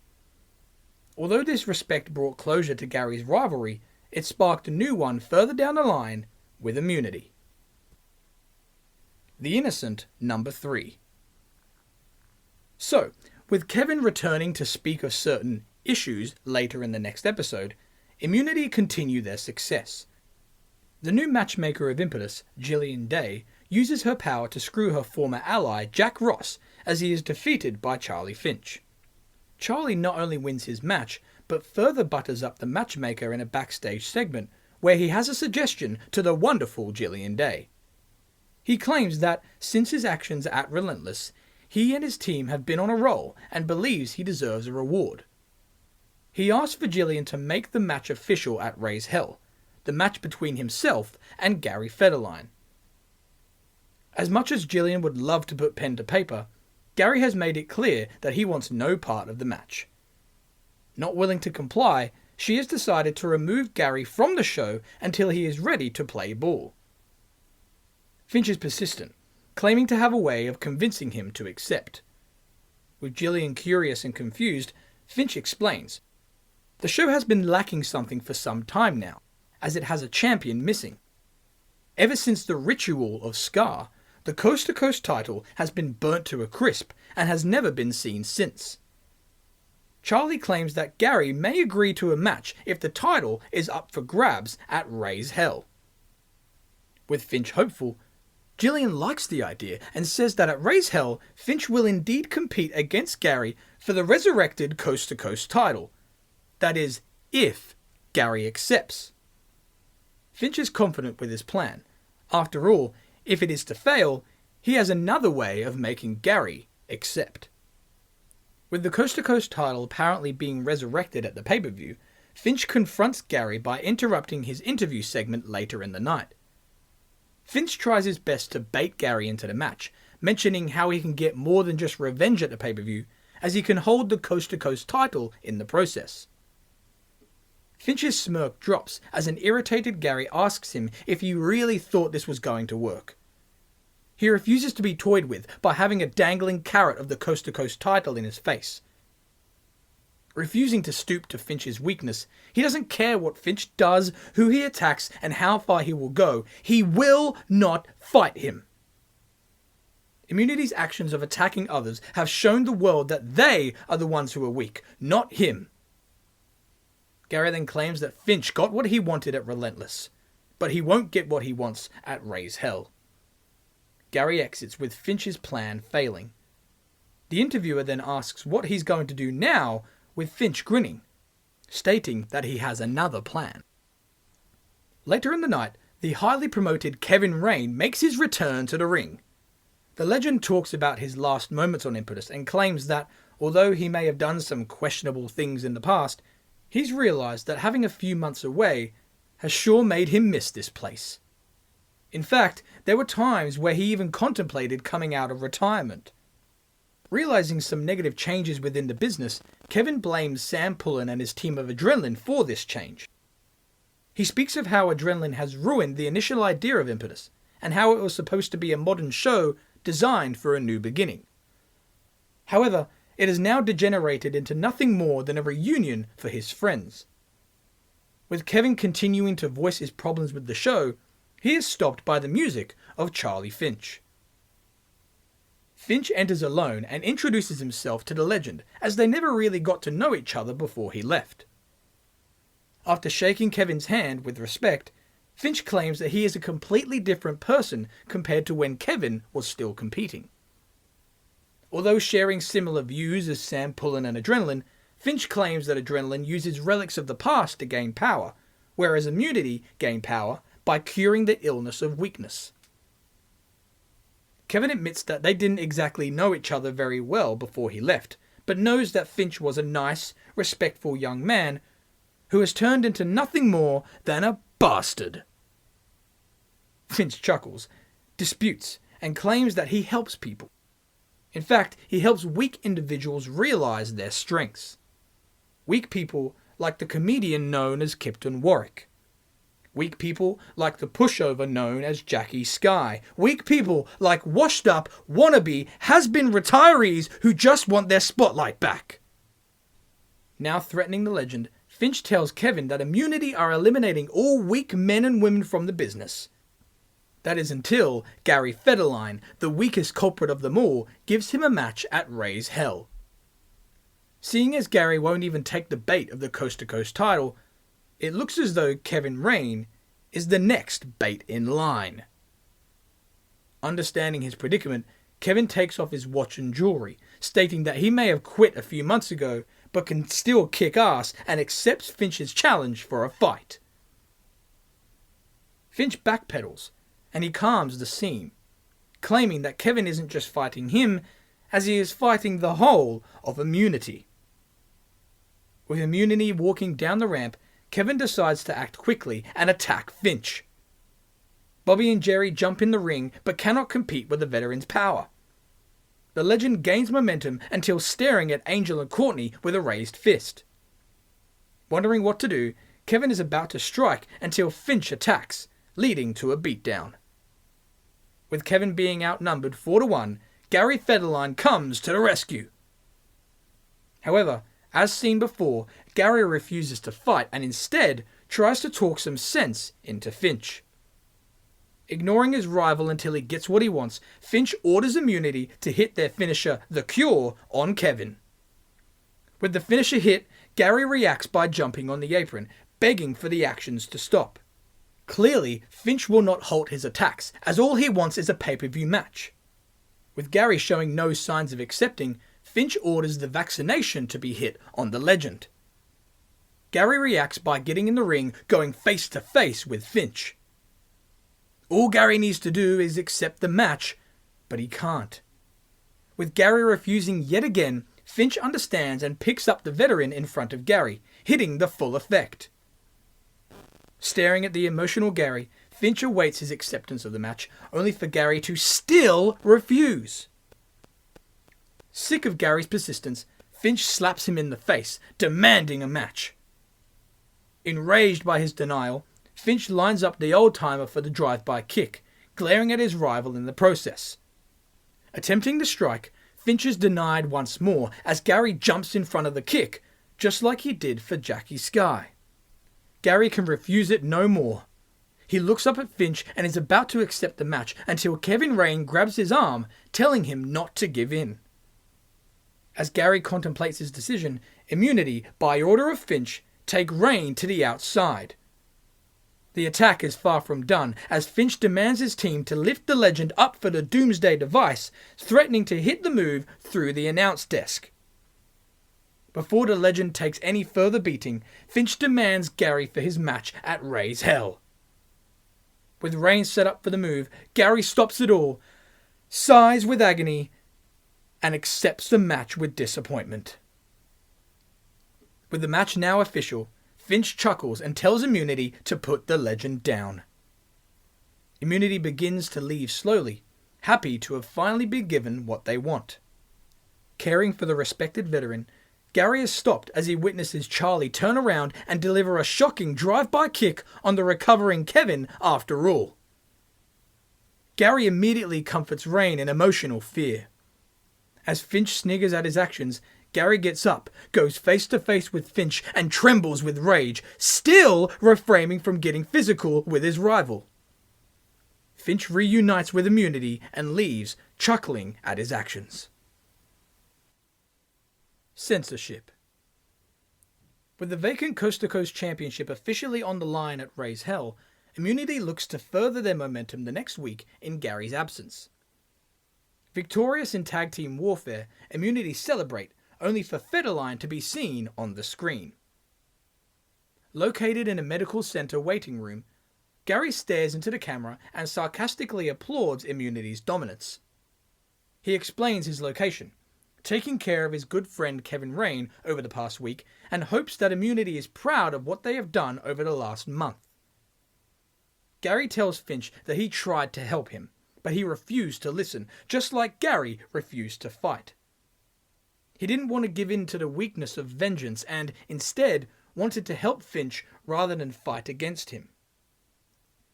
Although this respect brought closure to Gary's rivalry, it sparked a new one further down the line with immunity. The Innocent number 3. So, with Kevin returning to speak of certain issues later in the next episode, Immunity continue their success. The new matchmaker of Impetus, Jillian Day, uses her power to screw her former ally Jack Ross as he is defeated by Charlie Finch. Charlie not only wins his match, but further butters up the matchmaker in a backstage segment where he has a suggestion to the wonderful Jillian Day. He claims that, since his actions at Relentless, he and his team have been on a roll and believes he deserves a reward. He asks for Jillian to make the match official at Raise Hell, the match between himself and Gary Federline. As much as Jillian would love to put pen to paper, Gary has made it clear that he wants no part of the match. Not willing to comply, she has decided to remove Gary from the show until he is ready to play ball. Finch is persistent, claiming to have a way of convincing him to accept. With Jillian curious and confused, Finch explains, "The show has been lacking something for some time now, as it has a champion missing. Ever since the ritual of Scar, the coast-to-coast title has been burnt to a crisp and has never been seen since." Charlie claims that Gary may agree to a match if the title is up for grabs at Raise Hell. With Finch hopeful, Jillian likes the idea and says that at Raise Hell, Finch will indeed compete against Gary for the resurrected coast-to-coast title. That is, if Gary accepts. Finch is confident with his plan. After all, if it is to fail, he has another way of making Gary accept. With the Coast to Coast title apparently being resurrected at the pay-per-view, Finch confronts Gary by interrupting his interview segment later in the night. Finch tries his best to bait Gary into the match, mentioning how he can get more than just revenge at the pay-per-view, as he can hold the Coast to Coast title in the process. Finch's smirk drops as an irritated Gary asks him if he really thought this was going to work. He refuses to be toyed with by having a dangling carrot of the Coast to Coast title in his face. Refusing to stoop to Finch's weakness, he doesn't care what Finch does, who he attacks, and how far he will go. He will not fight him. Immunity's actions of attacking others have shown the world that they are the ones who are weak, not him. Gary then claims that Finch got what he wanted at Relentless, but he won't get what he wants at Raise Hell. Gary exits with Finch's plan failing. The interviewer then asks what he's going to do now, with Finch grinning, stating that he has another plan. Later in the night, the highly promoted Kevin Rain makes his return to the ring. The legend talks about his last moments on Impetus and claims that, although he may have done some questionable things in the past, he's realized that having a few months away has sure made him miss this place. In fact, there were times where he even contemplated coming out of retirement. Realizing some negative changes within the business, Kevin blames Sam Pullen and his team of Adrenaline for this change. He speaks of how Adrenaline has ruined the initial idea of Impetus, and how it was supposed to be a modern show designed for a new beginning. However, it has now degenerated into nothing more than a reunion for his friends. With Kevin continuing to voice his problems with the show, he is stopped by the music of Charlie Finch. Finch enters alone and introduces himself to the legend, as they never really got to know each other before he left. After shaking Kevin's hand with respect, Finch claims that he is a completely different person compared to when Kevin was still competing. Although sharing similar views as Sam Pullen and Adrenaline, Finch claims that Adrenaline uses relics of the past to gain power, whereas Immunity gained power by curing the illness of weakness. Kevin admits that they didn't exactly know each other very well before he left, but knows that Finch was a nice, respectful young man who has turned into nothing more than a bastard. Finch chuckles, disputes, and claims that he helps people. In fact, he helps weak individuals realize their strengths. Weak people like the comedian known as Kipton Warwick. Weak people like the pushover known as Jackie Sky. Weak people like washed-up, wannabe, has-been retirees who just want their spotlight back. Now threatening the legend, Finch tells Kevin that Immunity are eliminating all weak men and women from the business. That is until Gary Federline, the weakest culprit of them all, gives him a match at Raise Hell. Seeing as Gary won't even take the bait of the Coast to Coast title, it looks as though Kevin Rain is the next bait in line. Understanding his predicament, Kevin takes off his watch and jewelry, stating that he may have quit a few months ago, but can still kick ass, and accepts Finch's challenge for a fight. Finch backpedals, and he calms the scene, claiming that Kevin isn't just fighting him, as he is fighting the whole of Immunity. With Immunity walking down the ramp, Kevin decides to act quickly and attack Finch. Bobby and Jerry jump in the ring, but cannot compete with the veteran's power. The legend gains momentum until staring at Angel and Cortni with a raised fist. Wondering what to do, Kevin is about to strike until Finch attacks, leading to a beatdown. With Kevin being outnumbered 4-1, Gary Federline comes to the rescue. However, as seen before, Gary refuses to fight and instead tries to talk some sense into Finch. Ignoring his rival until he gets what he wants, Finch orders Immunity to hit their finisher, The Cure, on Kevin. With the finisher hit, Gary reacts by jumping on the apron, begging for the actions to stop. Clearly, Finch will not halt his attacks, as all he wants is a pay-per-view match. With Gary showing no signs of accepting, Finch orders the vaccination to be hit on the legend. Gary reacts by getting in the ring, going face to face with Finch. All Gary needs to do is accept the match, but he can't. With Gary refusing yet again, Finch understands and picks up the veteran in front of Gary, hitting the full effect. Staring at the emotional Gary, Finch awaits his acceptance of the match, only for Gary to still refuse. Sick of Gary's persistence, Finch slaps him in the face, demanding a match. Enraged by his denial, Finch lines up the old-timer for the drive-by kick, glaring at his rival in the process. Attempting the strike, Finch is denied once more as Gary jumps in front of the kick, just like he did for Jackie Sky. Gary can refuse it no more. He looks up at Finch and is about to accept the match until Kevin Rain grabs his arm, telling him not to give in. As Gary contemplates his decision, Immunity, by order of Finch, take Rain to the outside. The attack is far from done, as Finch demands his team to lift the legend up for the Doomsday device, threatening to hit the move through the announce desk. Before the legend takes any further beating, Finch demands Gary for his match at Raise Hell. With Rain set up for the move, Gary stops it all, sighs with agony, and accepts the match with disappointment. With the match now official, Finch chuckles and tells Immunity to put the legend down. Immunity begins to leave slowly, happy to have finally been given what they want. Caring for the respected veteran, Gary is stopped as he witnesses Charlie turn around and deliver a shocking drive-by kick on the recovering Kevin after all. Gary immediately comforts Rain in emotional fear. As Finch sniggers at his actions, Gary gets up, goes face to face with Finch and trembles with rage, still refraining from getting physical with his rival. Finch reunites with Immunity and leaves, chuckling at his actions. Censorship. With the vacant Coast to Coast Championship officially on the line at Raise Hell, Immunity looks to further their momentum the next week in Gary's absence. Victorious in tag team warfare, Immunity celebrate, only for Federline to be seen on the screen. Located in a medical center waiting room, Gary stares into the camera and sarcastically applauds Immunity's dominance. He explains his location, taking care of his good friend Kevin Rain over the past week, and hopes that Immunity is proud of what they have done over the last month. Gary tells Finch that he tried to help him, but he refused to listen, just like Gary refused to fight. He didn't want to give in to the weakness of vengeance and, instead, wanted to help Finch rather than fight against him.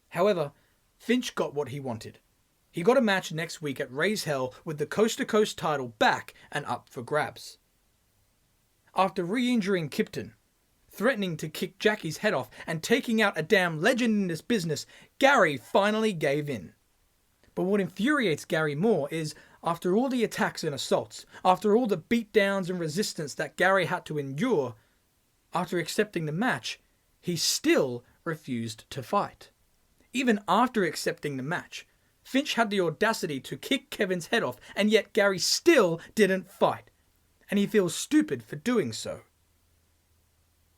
However, Finch got what he wanted. He got a match next week at Raise Hell with the Coast to Coast title back and up for grabs. After re-injuring Kipton, threatening to kick Jackie's head off and taking out a damn legend in this business, Gary finally gave in. But what infuriates Gary more is, after all the attacks and assaults, after all the beatdowns and resistance that Gary had to endure, after accepting the match, he still refused to fight. Even after accepting the match, Finch had the audacity to kick Kevin's head off, and yet Gary still didn't fight, and he feels stupid for doing so.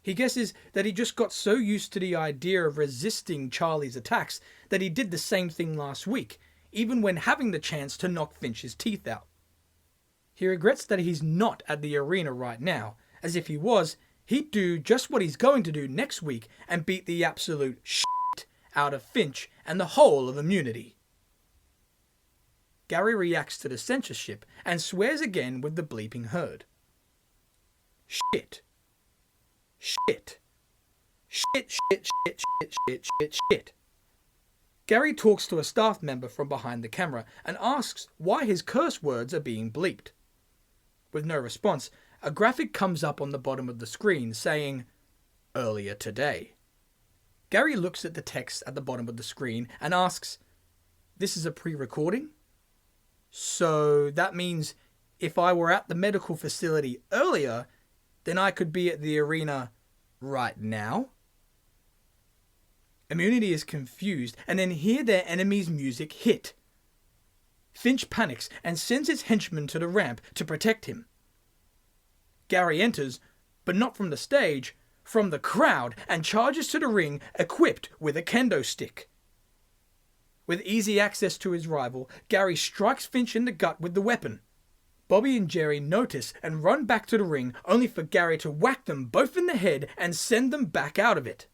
He guesses that he just got so used to the idea of resisting Charlie's attacks that he did the same thing last week, even when having the chance to knock Finch's teeth out. He regrets that he's not at the arena right now, as if he was, he'd do just what he's going to do next week and beat the absolute shit out of Finch and the whole of Immunity. Gary reacts to the censorship and swears again with the bleeping herd. Shit. Shit. Shit, shit, shit, shit, shit, shit, shit. Gary talks to a staff member from behind the camera and asks why his curse words are being bleeped. With no response, a graphic comes up on the bottom of the screen saying, "Earlier today." Gary looks at the text at the bottom of the screen and asks, "This is a pre-recording? So that means if I were at the medical facility earlier, then I could be at the arena right now?" Immunity is confused and then hear their enemy's music hit. Finch panics and sends his henchmen to the ramp to protect him. Gary enters, but not from the stage, from the crowd and charges to the ring equipped with a kendo stick. With easy access to his rival, Gary strikes Finch in the gut with the weapon. Bobby and Jerry notice and run back to the ring, only for Gary to whack them both in the head and send them back out of it.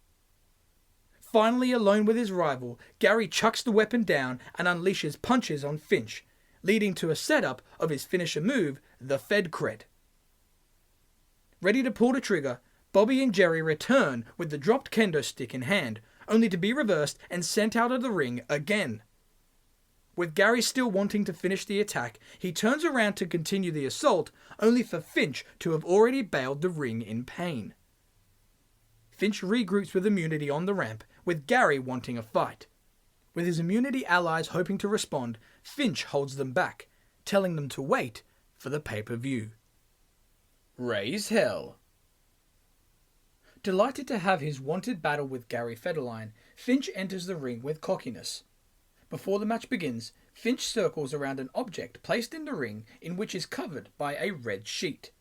Finally alone with his rival, Gary chucks the weapon down and unleashes punches on Finch, leading to a setup of his finisher move, the Fed Cred. Ready to pull the trigger, Bobby and Jerry return with the dropped kendo stick in hand, only to be reversed and sent out of the ring again. With Gary still wanting to finish the attack, he turns around to continue the assault, only for Finch to have already bailed the ring in pain. Finch regroups with immunity on the ramp, with Gary wanting a fight. With his immunity allies hoping to respond, Finch holds them back, telling them to wait for the pay-per-view. Raise hell. Delighted to have his wanted battle with Gary Federline, Finch enters the ring with cockiness. Before the match begins, Finch circles around an object placed in the ring in which is covered by a red sheet.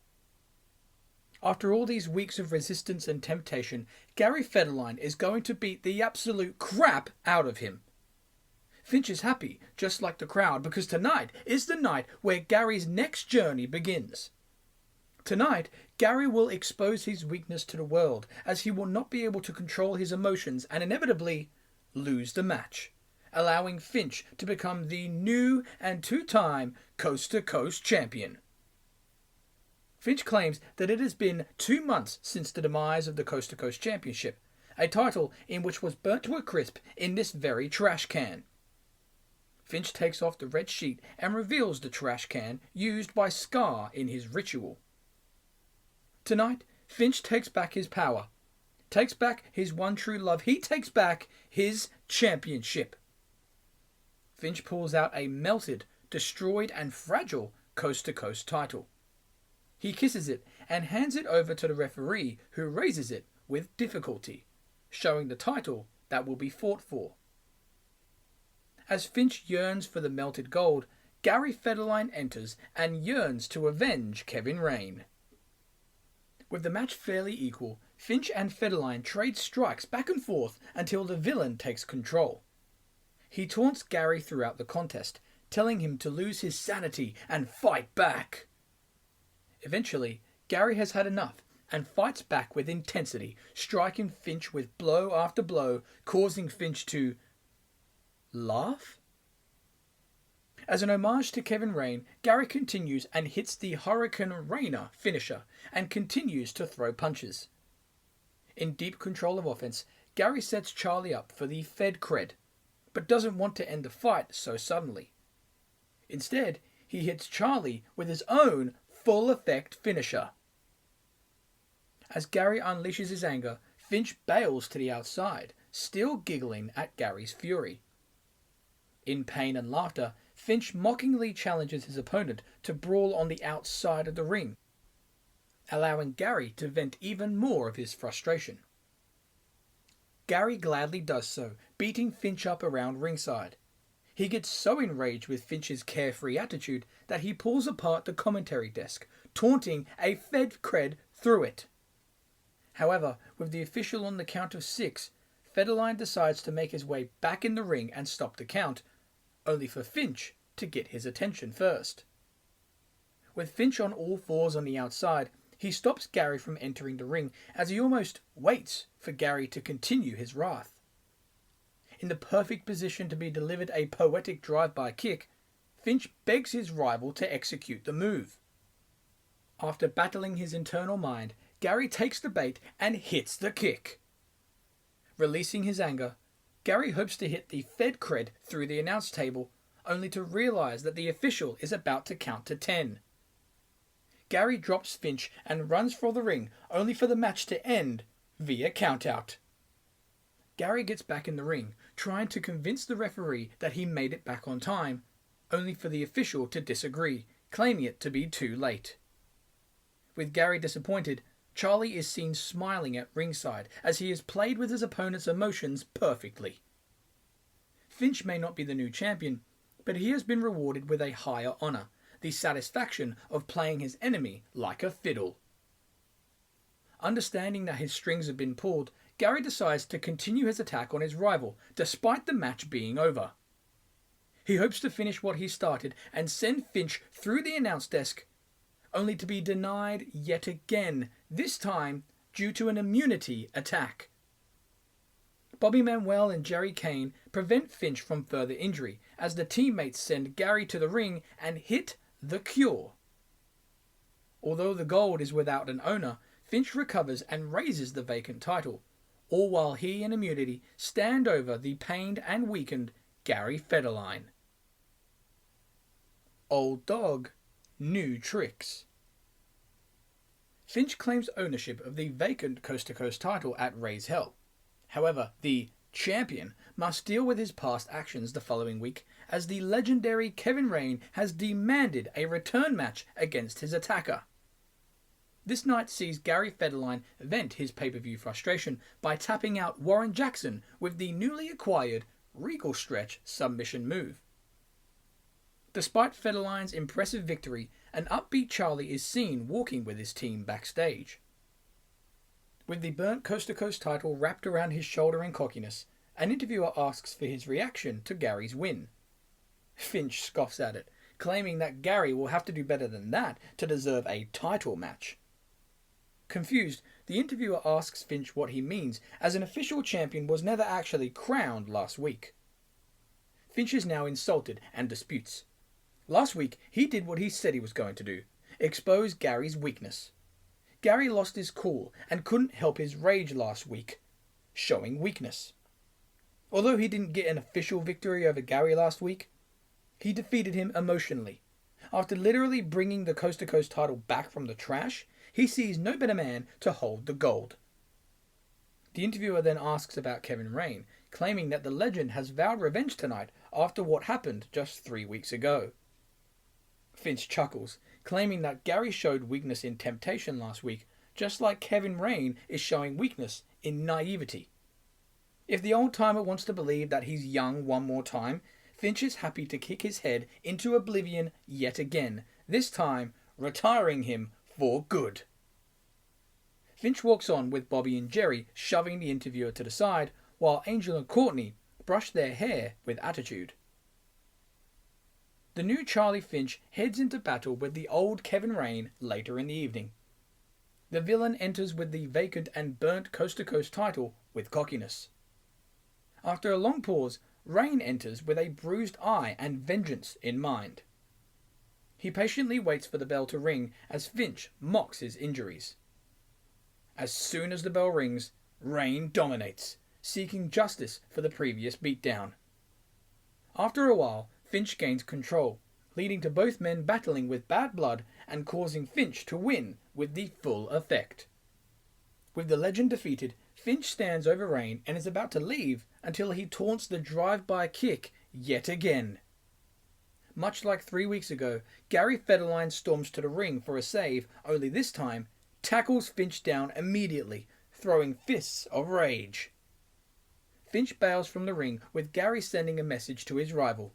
After all these weeks of resistance and temptation, Gary Federline is going to beat the absolute crap out of him. Finch is happy, just like the crowd, because tonight is the night where Gary's next journey begins. Tonight, Gary will expose his weakness to the world, as he will not be able to control his emotions and inevitably lose the match, allowing Finch to become the new and two-time coast-to-coast champion. Finch claims that it has been 2 months since the demise of the Coast to Coast Championship, a title in which was burnt to a crisp in this very trash can. Finch takes off the red sheet and reveals the trash can used by Scar in his ritual. Tonight, Finch takes back his power, takes back his one true love. He takes back his championship. Finch pulls out a melted, destroyed and fragile coast-to-coast title. He kisses it and hands it over to the referee, who raises it with difficulty, showing the title that will be fought for. As Finch yearns for the melted gold, Gary Federline enters and yearns to avenge Kevin Rain. With the match fairly equal, Finch and Federline trade strikes back and forth until the villain takes control. He taunts Gary throughout the contest, telling him to lose his sanity and fight back. Eventually, Gary has had enough and fights back with intensity, striking Finch with blow after blow, causing Finch to laugh? As an homage to Kevin Rain, Gary continues and hits the Hurricane Rainer finisher and continues to throw punches. In deep control of offense, Gary sets Charlie up for the Fed Cred, but doesn't want to end the fight so suddenly. Instead, he hits Charlie with his own full effect finisher. As Gary unleashes his anger, Finch bails to the outside, still giggling at Gary's fury. In pain and laughter, Finch mockingly challenges his opponent to brawl on the outside of the ring, allowing Gary to vent even more of his frustration. Gary gladly does so, beating Finch up around ringside. He gets so enraged with Finch's carefree attitude that he pulls apart the commentary desk, taunting a Fed Cred through it. However, with the official on the count of 6, Federline decides to make his way back in the ring and stop the count, only for Finch to get his attention first. With Finch on all fours on the outside, he stops Gary from entering the ring as he almost waits for Gary to continue his wrath. In the perfect position to be delivered a poetic drive-by kick, Finch begs his rival to execute the move. After battling his internal mind, Gary takes the bait and hits the kick. Releasing his anger, Gary hopes to hit the Fed Cred through the announce table, only to realize that the official is about to count to 10. Gary drops Finch and runs for the ring, only for the match to end via countout. Gary gets back in the ring, trying to convince the referee that he made it back on time, only for the official to disagree, claiming it to be too late. With Gary disappointed, Charlie is seen smiling at ringside as he has played with his opponent's emotions perfectly. Finch may not be the new champion, but he has been rewarded with a higher honour, the satisfaction of playing his enemy like a fiddle. Understanding that his strings have been pulled, Gary decides to continue his attack on his rival, despite the match being over. He hopes to finish what he started and send Finch through the announce desk, only to be denied yet again, this time due to an immunity attack. Bobby Manuel and Jerry Kane prevent Finch from further injury as the teammates send Gary to the ring and hit the Cure. Although the gold is without an owner, Finch recovers and raises the vacant title, all while he and immunity stand over the pained and weakened Gary Federline. Old dog, new tricks. Finch claims ownership of the vacant coast-to-coast title at Ray's Hell. However, the champion must deal with his past actions the following week, as the legendary Kevin Rain has demanded a return match against his attacker. This night sees Gary Federline vent his pay-per-view frustration by tapping out Warren Jackson with the newly acquired Regal Stretch submission move. Despite Federline's impressive victory, an upbeat Charlie is seen walking with his team backstage. With the burnt coast-to-coast title wrapped around his shoulder in cockiness, an interviewer asks for his reaction to Gary's win. Finch scoffs at it, claiming that Gary will have to do better than that to deserve a title match. Confused, the interviewer asks Finch what he means, as an official champion was never actually crowned last week. Finch is now insulted and disputes. Last week, he did what he said he was going to do, expose Gary's weakness. Gary lost his cool and couldn't help his rage last week, showing weakness. Although he didn't get an official victory over Gary last week, he defeated him emotionally. After literally bringing the coast-to-coast title back from the trash, he sees no better man to hold the gold. The interviewer then asks about Kevin Rain, claiming that the legend has vowed revenge tonight after what happened just 3 weeks ago. Finch chuckles, claiming that Gary showed weakness in temptation last week, just like Kevin Rain is showing weakness in naivety. If the old-timer wants to believe that he's young one more time, Finch is happy to kick his head into oblivion yet again, this time retiring him for good. Finch walks on with Bobby and Jerry shoving the interviewer to the side, while Angel and Cortni brush their hair with attitude. The new Charlie Finch heads into battle with the old Kevin Rain later in the evening. The villain enters with the vacant and burnt coast-to-coast title with cockiness. After a long pause, Rain enters with a bruised eye and vengeance in mind. He patiently waits for the bell to ring as Finch mocks his injuries. As soon as the bell rings, Rain dominates, seeking justice for the previous beatdown. After a while, Finch gains control, leading to both men battling with bad blood and causing Finch to win with the full effect. With the legend defeated, Finch stands over Rain and is about to leave until he taunts the drive-by kick yet again. Much like 3 weeks ago, Gary Federline storms to the ring for a save, only this time tackles Finch down immediately, throwing fists of rage. Finch bails from the ring with Gary sending a message to his rival.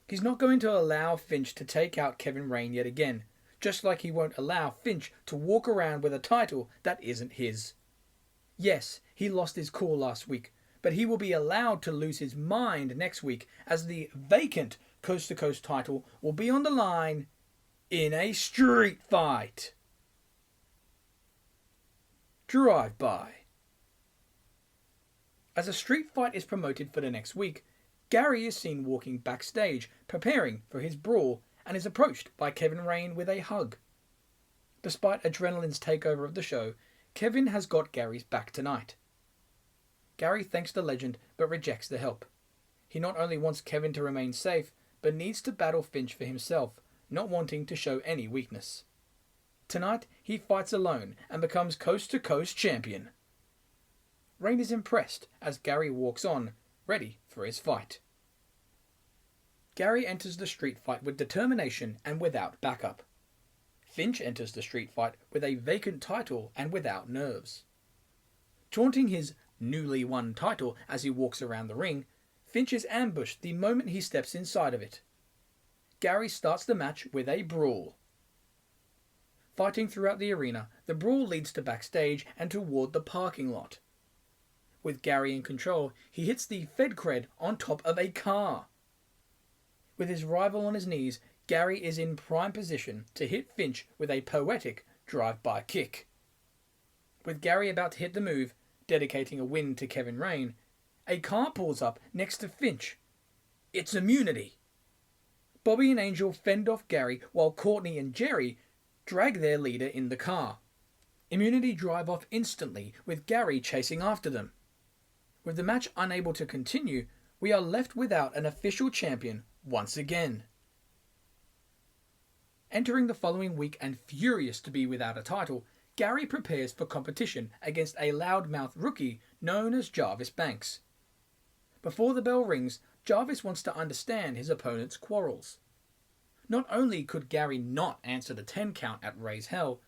He's not going to allow Finch to take out Kevin Rain yet again, just like he won't allow Finch to walk around with a title that isn't his. Yes, he lost his cool last week, but he will be allowed to lose his mind next week as the vacant coast-to-coast title will be on the line in a street fight. Drive-by. As a street fight is promoted for the next week, Gary is seen walking backstage, preparing for his brawl, and is approached by Kevin Rain with a hug. Despite Adrenaline's takeover of the show, Kevin has got Gary's back tonight. Gary thanks the legend, but rejects the help. He not only wants Kevin to remain safe, but needs to battle Finch for himself, not wanting to show any weakness. Tonight, he fights alone and becomes coast-to-coast champion. Rain is impressed as Gary walks on, ready for his fight. Gary enters the street fight with determination and without backup. Finch enters the street fight with a vacant title and without nerves. Taunting his newly won title as he walks around the ring, Finch is ambushed the moment he steps inside of it. Gary starts the match with a brawl. Fighting throughout the arena, the brawl leads to backstage and toward the parking lot. With Gary in control, he hits the Fed cred on top of a car. With his rival on his knees, Gary is in prime position to hit Finch with a poetic drive-by kick. With Gary about to hit the move, dedicating a win to Kevin Rain, a car pulls up next to Finch. It's immunity. Bobby and Angel fend off Gary while Cortni and Jerry drag their leader in the car. Immunity drive off instantly with Gary chasing after them. With the match unable to continue, we are left without an official champion once again. Entering the following week and furious to be without a title, Gary prepares for competition against a loudmouth rookie known as Jarvis Banks. Before the bell rings, Jarvis wants to understand his opponent's quarrels. Not only could Gary not answer the 10 count at Raise Hell,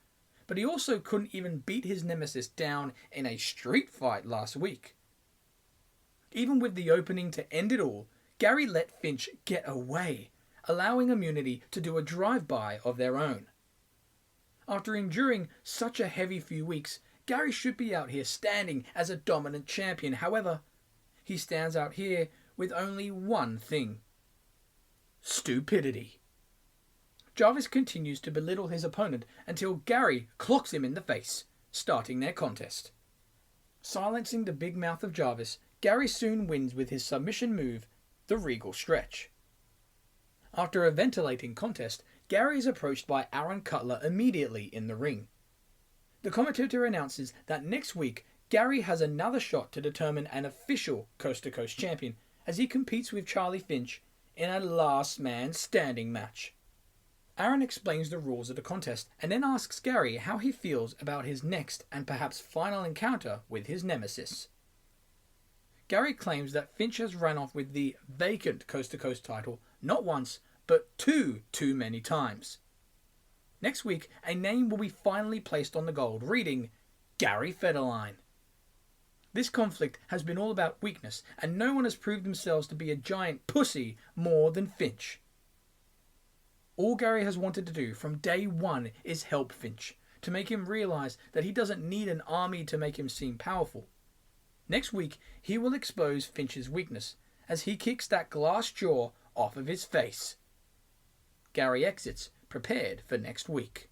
but he also couldn't even beat his nemesis down in a street fight last week. Even with the opening to end it all, Gary let Finch get away, allowing Immunity to do a drive-by of their own. After enduring such a heavy few weeks, Gary should be out here standing as a dominant champion. However, he stands out here with only one thing: stupidity. Jarvis continues to belittle his opponent until Gary clocks him in the face, starting their contest. Silencing the big mouth of Jarvis, Gary soon wins with his submission move, the Regal Stretch. After a ventilating contest, Gary is approached by Aaron Cutler immediately in the ring. The commentator announces that next week Gary has another shot to determine an official coast-to-coast champion as he competes with Charlie Finch in a last man standing match. Aaron explains the rules of the contest and then asks Gary how he feels about his next and perhaps final encounter with his nemesis. Gary claims that Finch has run off with the vacant coast-to-coast title not once, but too many times. Next week, a name will be finally placed on the gold, reading Gary Federline. This conflict has been all about weakness, and no one has proved themselves to be a giant pussy more than Finch. All Gary has wanted to do from day one is help Finch, to make him realize that he doesn't need an army to make him seem powerful. Next week, he will expose Finch's weakness, as he kicks that glass jaw off of his face. Gary exits, prepared for next week.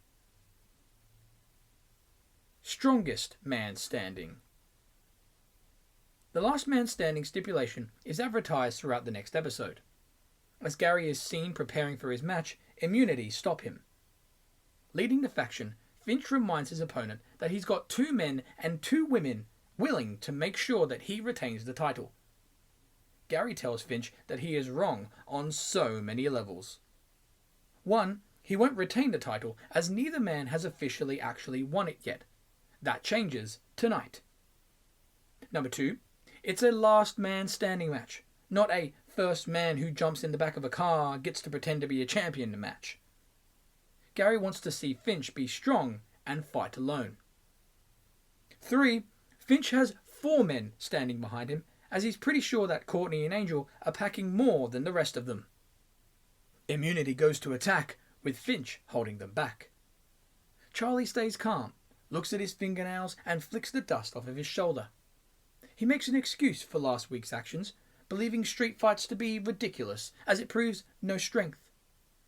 Strongest man standing. The last man standing stipulation is advertised throughout the next episode. As Gary is seen preparing for his match, Immunity stop him. Leading the faction, Finch reminds his opponent that he's got 2 men and 2 women willing to make sure that he retains the title. Gary tells Finch that he is wrong on so many levels. 1. He won't retain the title as neither man has officially actually won it yet. That changes tonight. Number 2. It's a last man standing match, not a first man who jumps in the back of a car gets to pretend to be a champion match. Gary wants to see Finch be strong and fight alone. 3. Finch has 4 men standing behind him, as he's pretty sure that Cortni and Angel are packing more than the rest of them. Immunity goes to attack, with Finch holding them back. Charlie stays calm, looks at his fingernails and flicks the dust off of his shoulder. He makes an excuse for last week's actions, believing street fights to be ridiculous, as it proves no strength.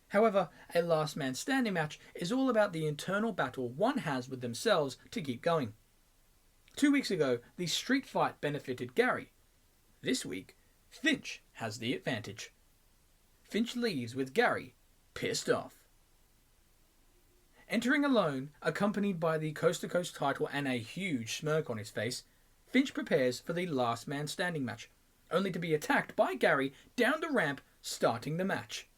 However, a last man standing match is all about the internal battle one has with themselves to keep going. 2 weeks ago, the street fight benefited Gary. This week, Finch has the advantage. Finch leaves with Gary pissed off. Entering alone, accompanied by the coast-to-coast title and a huge smirk on his face, Finch prepares for the last man standing match, only to be attacked by Gary down the ramp, starting the match.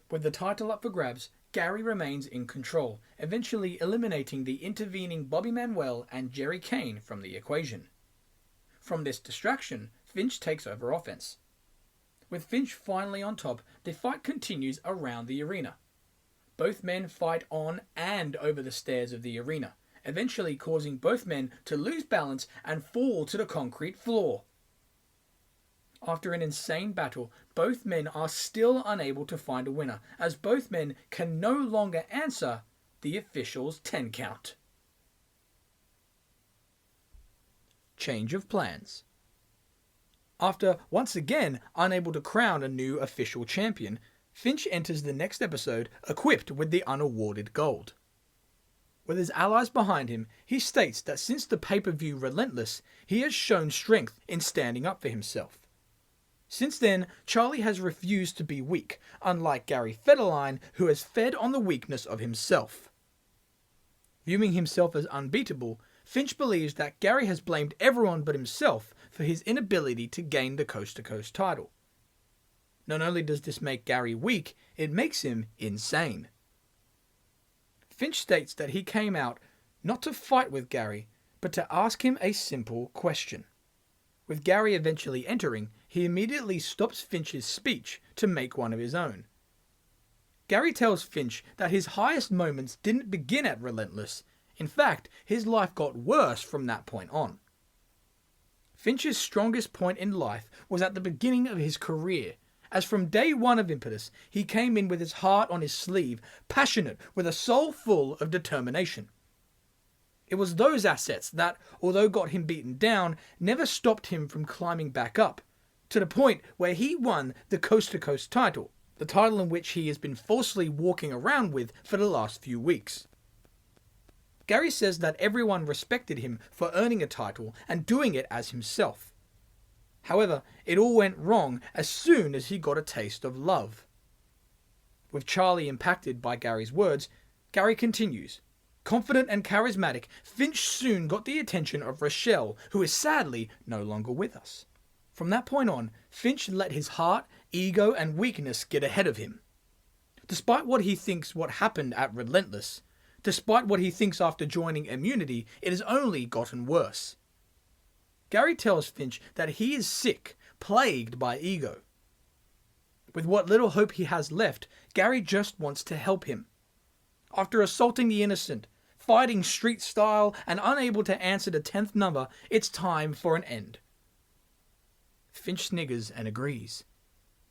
With the title up for grabs, Gary remains in control, eventually eliminating the intervening Bobby Manuel and Jerry Kane from the equation. From this distraction, Finch takes over offense. With Finch finally on top, the fight continues around the arena. Both men fight on and over the stairs of the arena, eventually causing both men to lose balance and fall to the concrete floor. After an insane battle, both men are still unable to find a winner, as both men can no longer answer the official's 10 count. Change of plans. After once again unable to crown a new official champion, Finch enters the next episode equipped with the unawarded gold. With his allies behind him, he states that since the pay-per-view Relentless, he has shown strength in standing up for himself. Since then, Charlie has refused to be weak, unlike Gary Federline, who has fed on the weakness of himself. Viewing himself as unbeatable, Finch believes that Gary has blamed everyone but himself for his inability to gain the coast-to-coast title. Not only does this make Gary weak, it makes him insane. Finch states that he came out not to fight with Gary, but to ask him a simple question. With Gary eventually entering, he immediately stops Finch's speech to make one of his own. Gary tells Finch that his highest moments didn't begin at Relentless. In fact, his life got worse from that point on. Finch's strongest point in life was at the beginning of his career, as from day one of Impetus, he came in with his heart on his sleeve, passionate with a soul full of determination. It was those assets that, although got him beaten down, never stopped him from climbing back up, to the point where he won the coast-to-coast title, the title in which he has been falsely walking around with for the last few weeks. Gary says that everyone respected him for earning a title and doing it as himself. However, it all went wrong as soon as he got a taste of love. With Charlie impacted by Gary's words, Gary continues. Confident and charismatic, Finch soon got the attention of Rachelle, who is sadly no longer with us. From that point on, Finch let his heart, ego and weakness get ahead of him. Despite what he thinks what happened at Relentless, despite what he thinks after joining Immunity, it has only gotten worse. Gary tells Finch that he is sick, plagued by ego. With what little hope he has left, Gary just wants to help him. After assaulting the innocent, fighting street style, and unable to answer the 10th number, it's time for an end. Finch sniggers and agrees.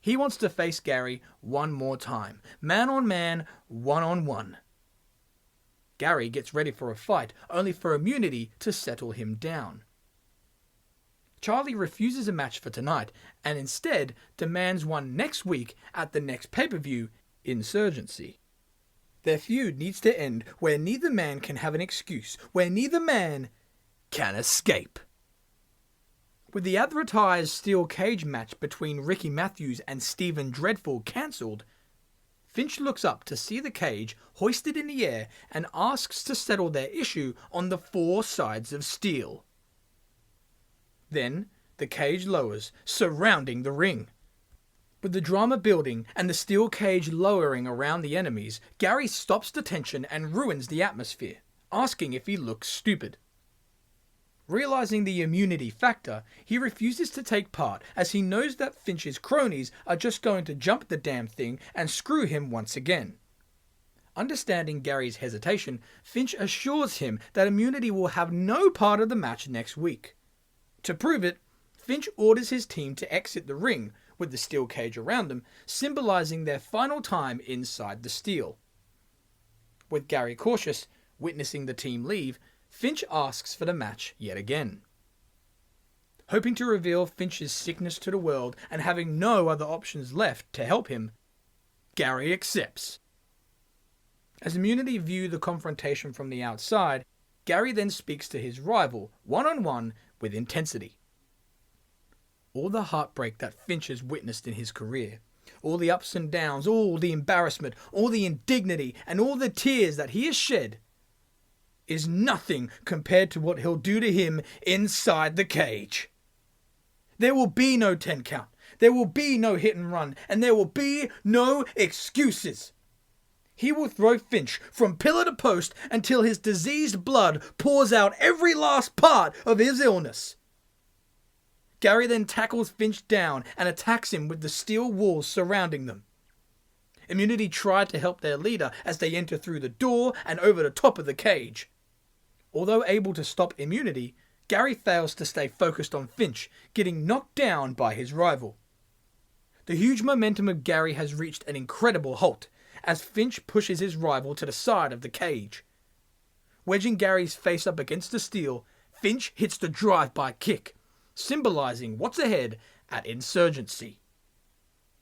He wants to face Gary one more time, man on man, one on one. Gary gets ready for a fight, only for Immunity to settle him down. Charlie refuses a match for tonight, and instead demands one next week at the next pay-per-view, Insurgency. Their feud needs to end where neither man can have an excuse, where neither man can escape. With the advertised steel cage match between Ricky Matthews and Stephen Dreadful cancelled, Finch looks up to see the cage hoisted in the air and asks to settle their issue on the 4 sides of steel. Then, the cage lowers, surrounding the ring. With the drama building and the steel cage lowering around the enemies, Gary stops the tension and ruins the atmosphere, asking if he looks stupid. Realizing the immunity factor, he refuses to take part as he knows that Finch's cronies are just going to jump the damn thing and screw him once again. Understanding Gary's hesitation, Finch assures him that Immunity will have no part of the match next week. To prove it, Finch orders his team to exit the ring, with the steel cage around them, symbolizing their final time inside the steel. With Gary cautious, witnessing the team leave, Finch asks for the match yet again. Hoping to reveal Finch's sickness to the world and having no other options left to help him, Gary accepts. As Immunity view the confrontation from the outside, Gary then speaks to his rival, one-on-one, with intensity. All the heartbreak that Finch has witnessed in his career, all the ups and downs, all the embarrassment, all the indignity, and all the tears that he has shed, is nothing compared to what he'll do to him inside the cage. There will be no 10 count, there will be no hit and run, and there will be no excuses. He will throw Finch from pillar to post until his diseased blood pours out every last part of his illness. Gary then tackles Finch down and attacks him with the steel walls surrounding them. Immunity try to help their leader as they enter through the door and over the top of the cage. Although able to stop Immunity, Gary fails to stay focused on Finch, getting knocked down by his rival. The huge momentum of Gary has reached an incredible halt, as Finch pushes his rival to the side of the cage. Wedging Gary's face up against the steel, Finch hits the drive-by kick, symbolizing what's ahead at Insurgency.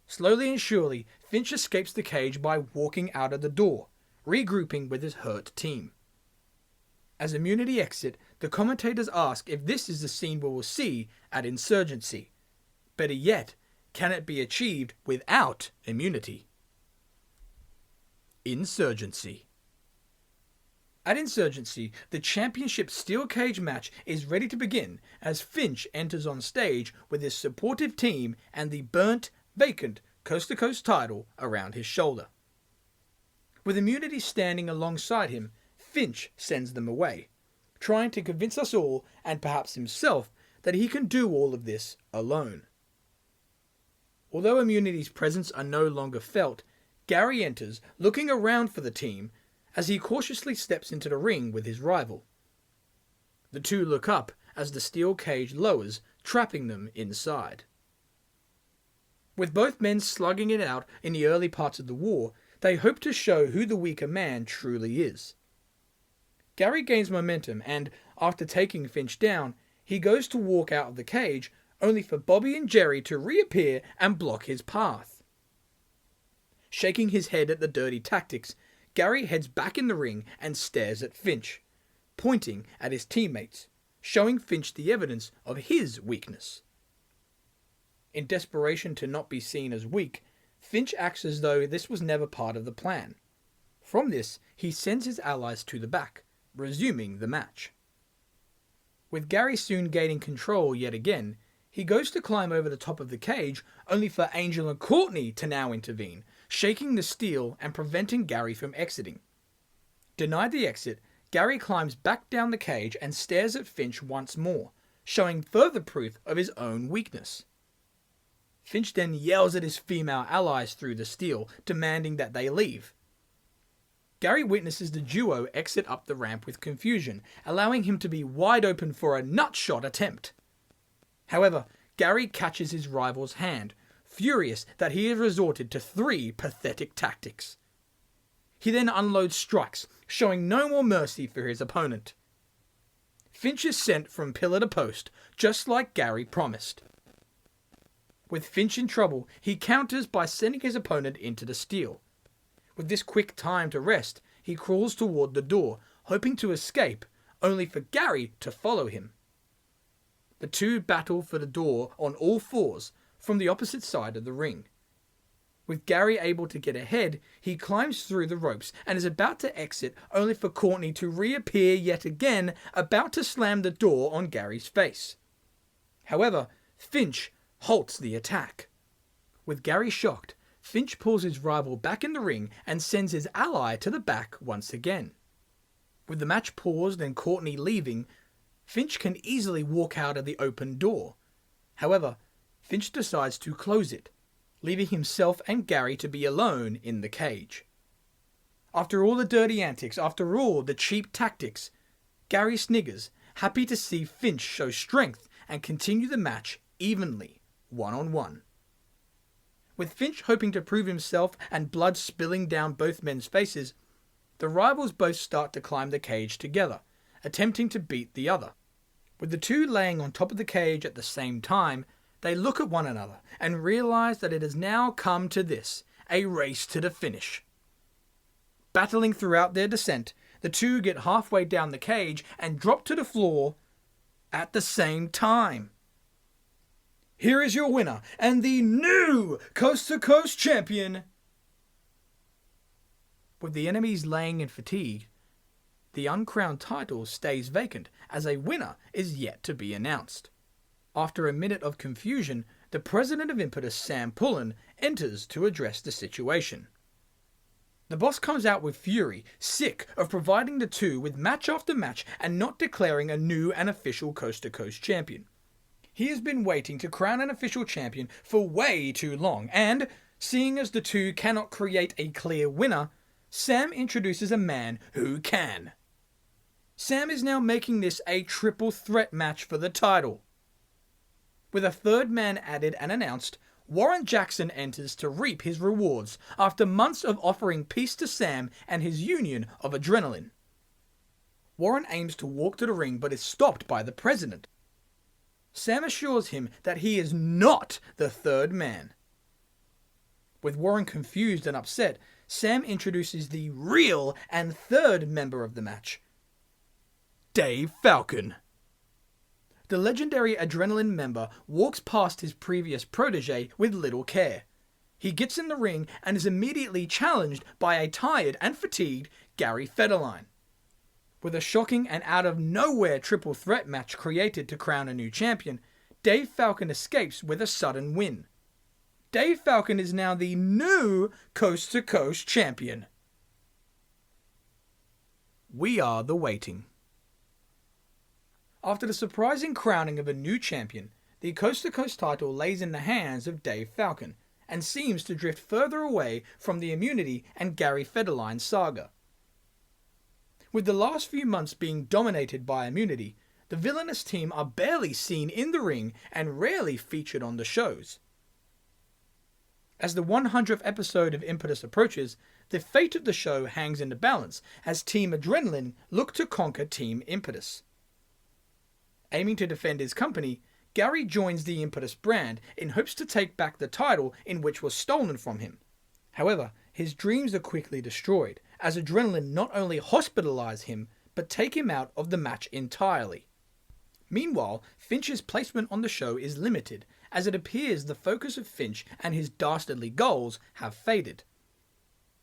Slowly and surely, Finch escapes the cage by walking out of the door, regrouping with his hurt team. As immunity exit, the commentators ask if this is the scene we will see at Insurgency. Better yet, can it be achieved without immunity? Insurgency. At Insurgency, the championship steel cage match is ready to begin as Finch enters on stage with his supportive team and the burnt, vacant coast-to-coast title around his shoulder. With immunity standing alongside him, Finch sends them away, trying to convince us all, and perhaps himself, that he can do all of this alone. Although immunity's presence are no longer felt, Gary enters, looking around for the team, as he cautiously steps into the ring with his rival. The two look up as the steel cage lowers, trapping them inside. With both men slugging it out in the early parts of the war, they hope to show who the weaker man truly is. Gary gains momentum and, after taking Finch down, he goes to walk out of the cage, only for Bobby and Jerry to reappear and block his path. Shaking his head at the dirty tactics, Gary heads back in the ring and stares at Finch, pointing at his teammates, showing Finch the evidence of his weakness. In desperation to not be seen as weak, Finch acts as though this was never part of the plan. From this, he sends his allies to the back, resuming the match. With Gary soon gaining control yet again, he goes to climb over the top of the cage, only for Angel and Cortni to now intervene, shaking the steel and preventing Gary from exiting. Denied the exit, Gary climbs back down the cage and stares at Finch once more, showing further proof of his own weakness. Finch then yells at his female allies through the steel, demanding that they leave. Gary witnesses the duo exit up the ramp with confusion, allowing him to be wide open for a nutshot attempt. However, Gary catches his rival's hand, furious that he has resorted to 3 pathetic tactics. He then unloads strikes, showing no more mercy for his opponent. Finch is sent from pillar to post, just like Gary promised. With Finch in trouble, he counters by sending his opponent into the steel. With this quick time to rest, he crawls toward the door, hoping to escape, only for Gary to follow him. The two battle for the door on all fours from the opposite side of the ring. With Gary able to get ahead, he climbs through the ropes and is about to exit, only for Cortni to reappear yet again, about to slam the door on Gary's face. However, Finch halts the attack. With Gary shocked, Finch pulls his rival back in the ring and sends his ally to the back once again. With the match paused and Cortni leaving, Finch can easily walk out of the open door. However, Finch decides to close it, leaving himself and Gary to be alone in the cage. After all the dirty antics, after all the cheap tactics, Gary sniggers, happy to see Finch show strength and continue the match evenly, one-on-one. With Finch hoping to prove himself and blood spilling down both men's faces, the rivals both start to climb the cage together, attempting to beat the other. With the two laying on top of the cage at the same time, they look at one another and realize that it has now come to this, a race to the finish. Battling throughout their descent, the two get halfway down the cage and drop to the floor at the same time. Here is your winner and the new Coast to Coast champion. With the enemies laying in fatigue, the uncrowned title stays vacant as a winner is yet to be announced. After a minute of confusion, the president of Impetus, Sam Pullen, enters to address the situation. The boss comes out with fury, sick of providing the two with match after match and not declaring a new and official Coast to Coast champion. He has been waiting to crown an official champion for way too long, and, seeing as the two cannot create a clear winner, Sam introduces a man who can. Sam is now making this a triple threat match for the title. With a third man added and announced, Warren Jackson enters to reap his rewards after months of offering peace to Sam and his union of adrenaline. Warren aims to walk to the ring but is stopped by the president. Sam assures him that he is not the third man. With Warren confused and upset, Sam introduces the real and third member of the match, Dave Falcon. The legendary Adrenaline member walks past his previous protege with little care. He gets in the ring and is immediately challenged by a tired and fatigued Gary Federline. With a shocking and out-of-nowhere triple threat match created to crown a new champion, Dave Falcon escapes with a sudden win. Dave Falcon is now the new Coast to Coast champion. We are the waiting. After the surprising crowning of a new champion, the Coast to Coast title lays in the hands of Dave Falcon and seems to drift further away from the Immunity and Gary Federline saga. With the last few months being dominated by Immunity, the villainous team are barely seen in the ring and rarely featured on the shows. As the 100th episode of Impetus approaches, the fate of the show hangs in the balance as Team Adrenaline look to conquer Team Impetus. Aiming to defend his company, Gary joins the Impetus brand in hopes to take back the title in which was stolen from him. However, his dreams are quickly destroyed, as Adrenaline not only hospitalize him, but take him out of the match entirely. Meanwhile, Finch's placement on the show is limited, as it appears the focus of Finch and his dastardly goals have faded.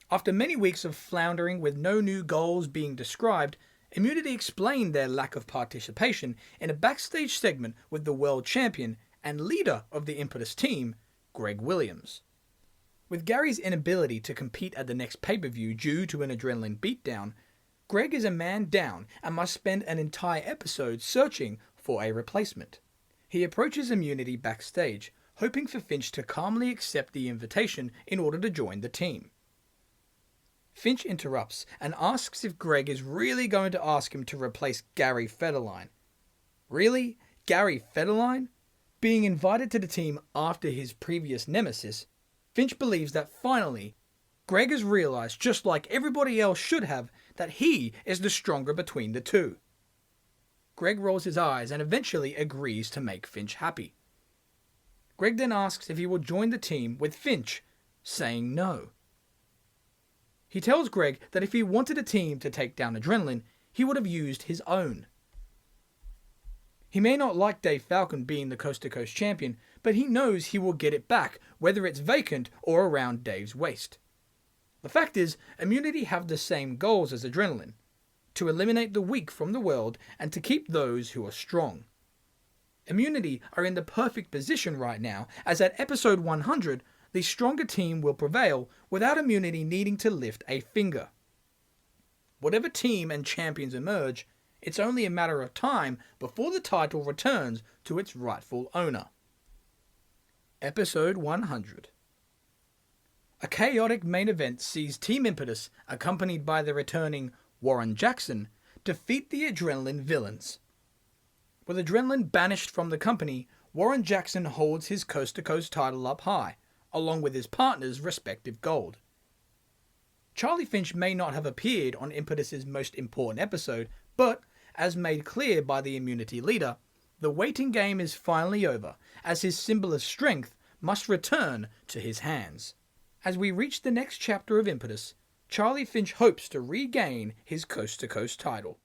After many weeks of floundering with no new goals being described, Immunity explained their lack of participation in a backstage segment with the world champion and leader of the Impetus team, Greg Williams. With Gary's inability to compete at the next pay-per-view due to an Adrenaline beatdown, Greg is a man down and must spend an entire episode searching for a replacement. He approaches Immunity backstage, hoping for Finch to calmly accept the invitation in order to join the team. Finch interrupts and asks if Greg is really going to ask him to replace Gary Federline. Really? Gary Federline? Being invited to the team after his previous nemesis, Finch believes that finally, Greg has realized, just like everybody else should have, that he is the stronger between the two. Greg rolls his eyes and eventually agrees to make Finch happy. Greg then asks if he will join the team, with Finch saying no. He tells Greg that if he wanted a team to take down Adrenaline, he would have used his own. He may not like Dave Falcon being the Coast to Coast champion, but he knows he will get it back, whether it's vacant or around Dave's waist. The fact is, Immunity have the same goals as Adrenaline: to eliminate the weak from the world and to keep those who are strong. Immunity are in the perfect position right now, as at episode 100, the stronger team will prevail without Immunity needing to lift a finger. Whatever team and champions emerge, it's only a matter of time before the title returns to its rightful owner. Episode 100. A chaotic main event sees Team Impetus, accompanied by the returning Warren Jackson, defeat the Adrenaline villains. With Adrenaline banished from the company, Warren Jackson holds his Coast to Coast title up high, along with his partner's respective gold. Charlie Finch may not have appeared on Impetus's most important episode, but, as made clear by the Immunity leader, the waiting game is finally over, as his symbol of strength must return to his hands. As we reach the next chapter of Impetus, Charlie Finch hopes to regain his Coast to Coast title.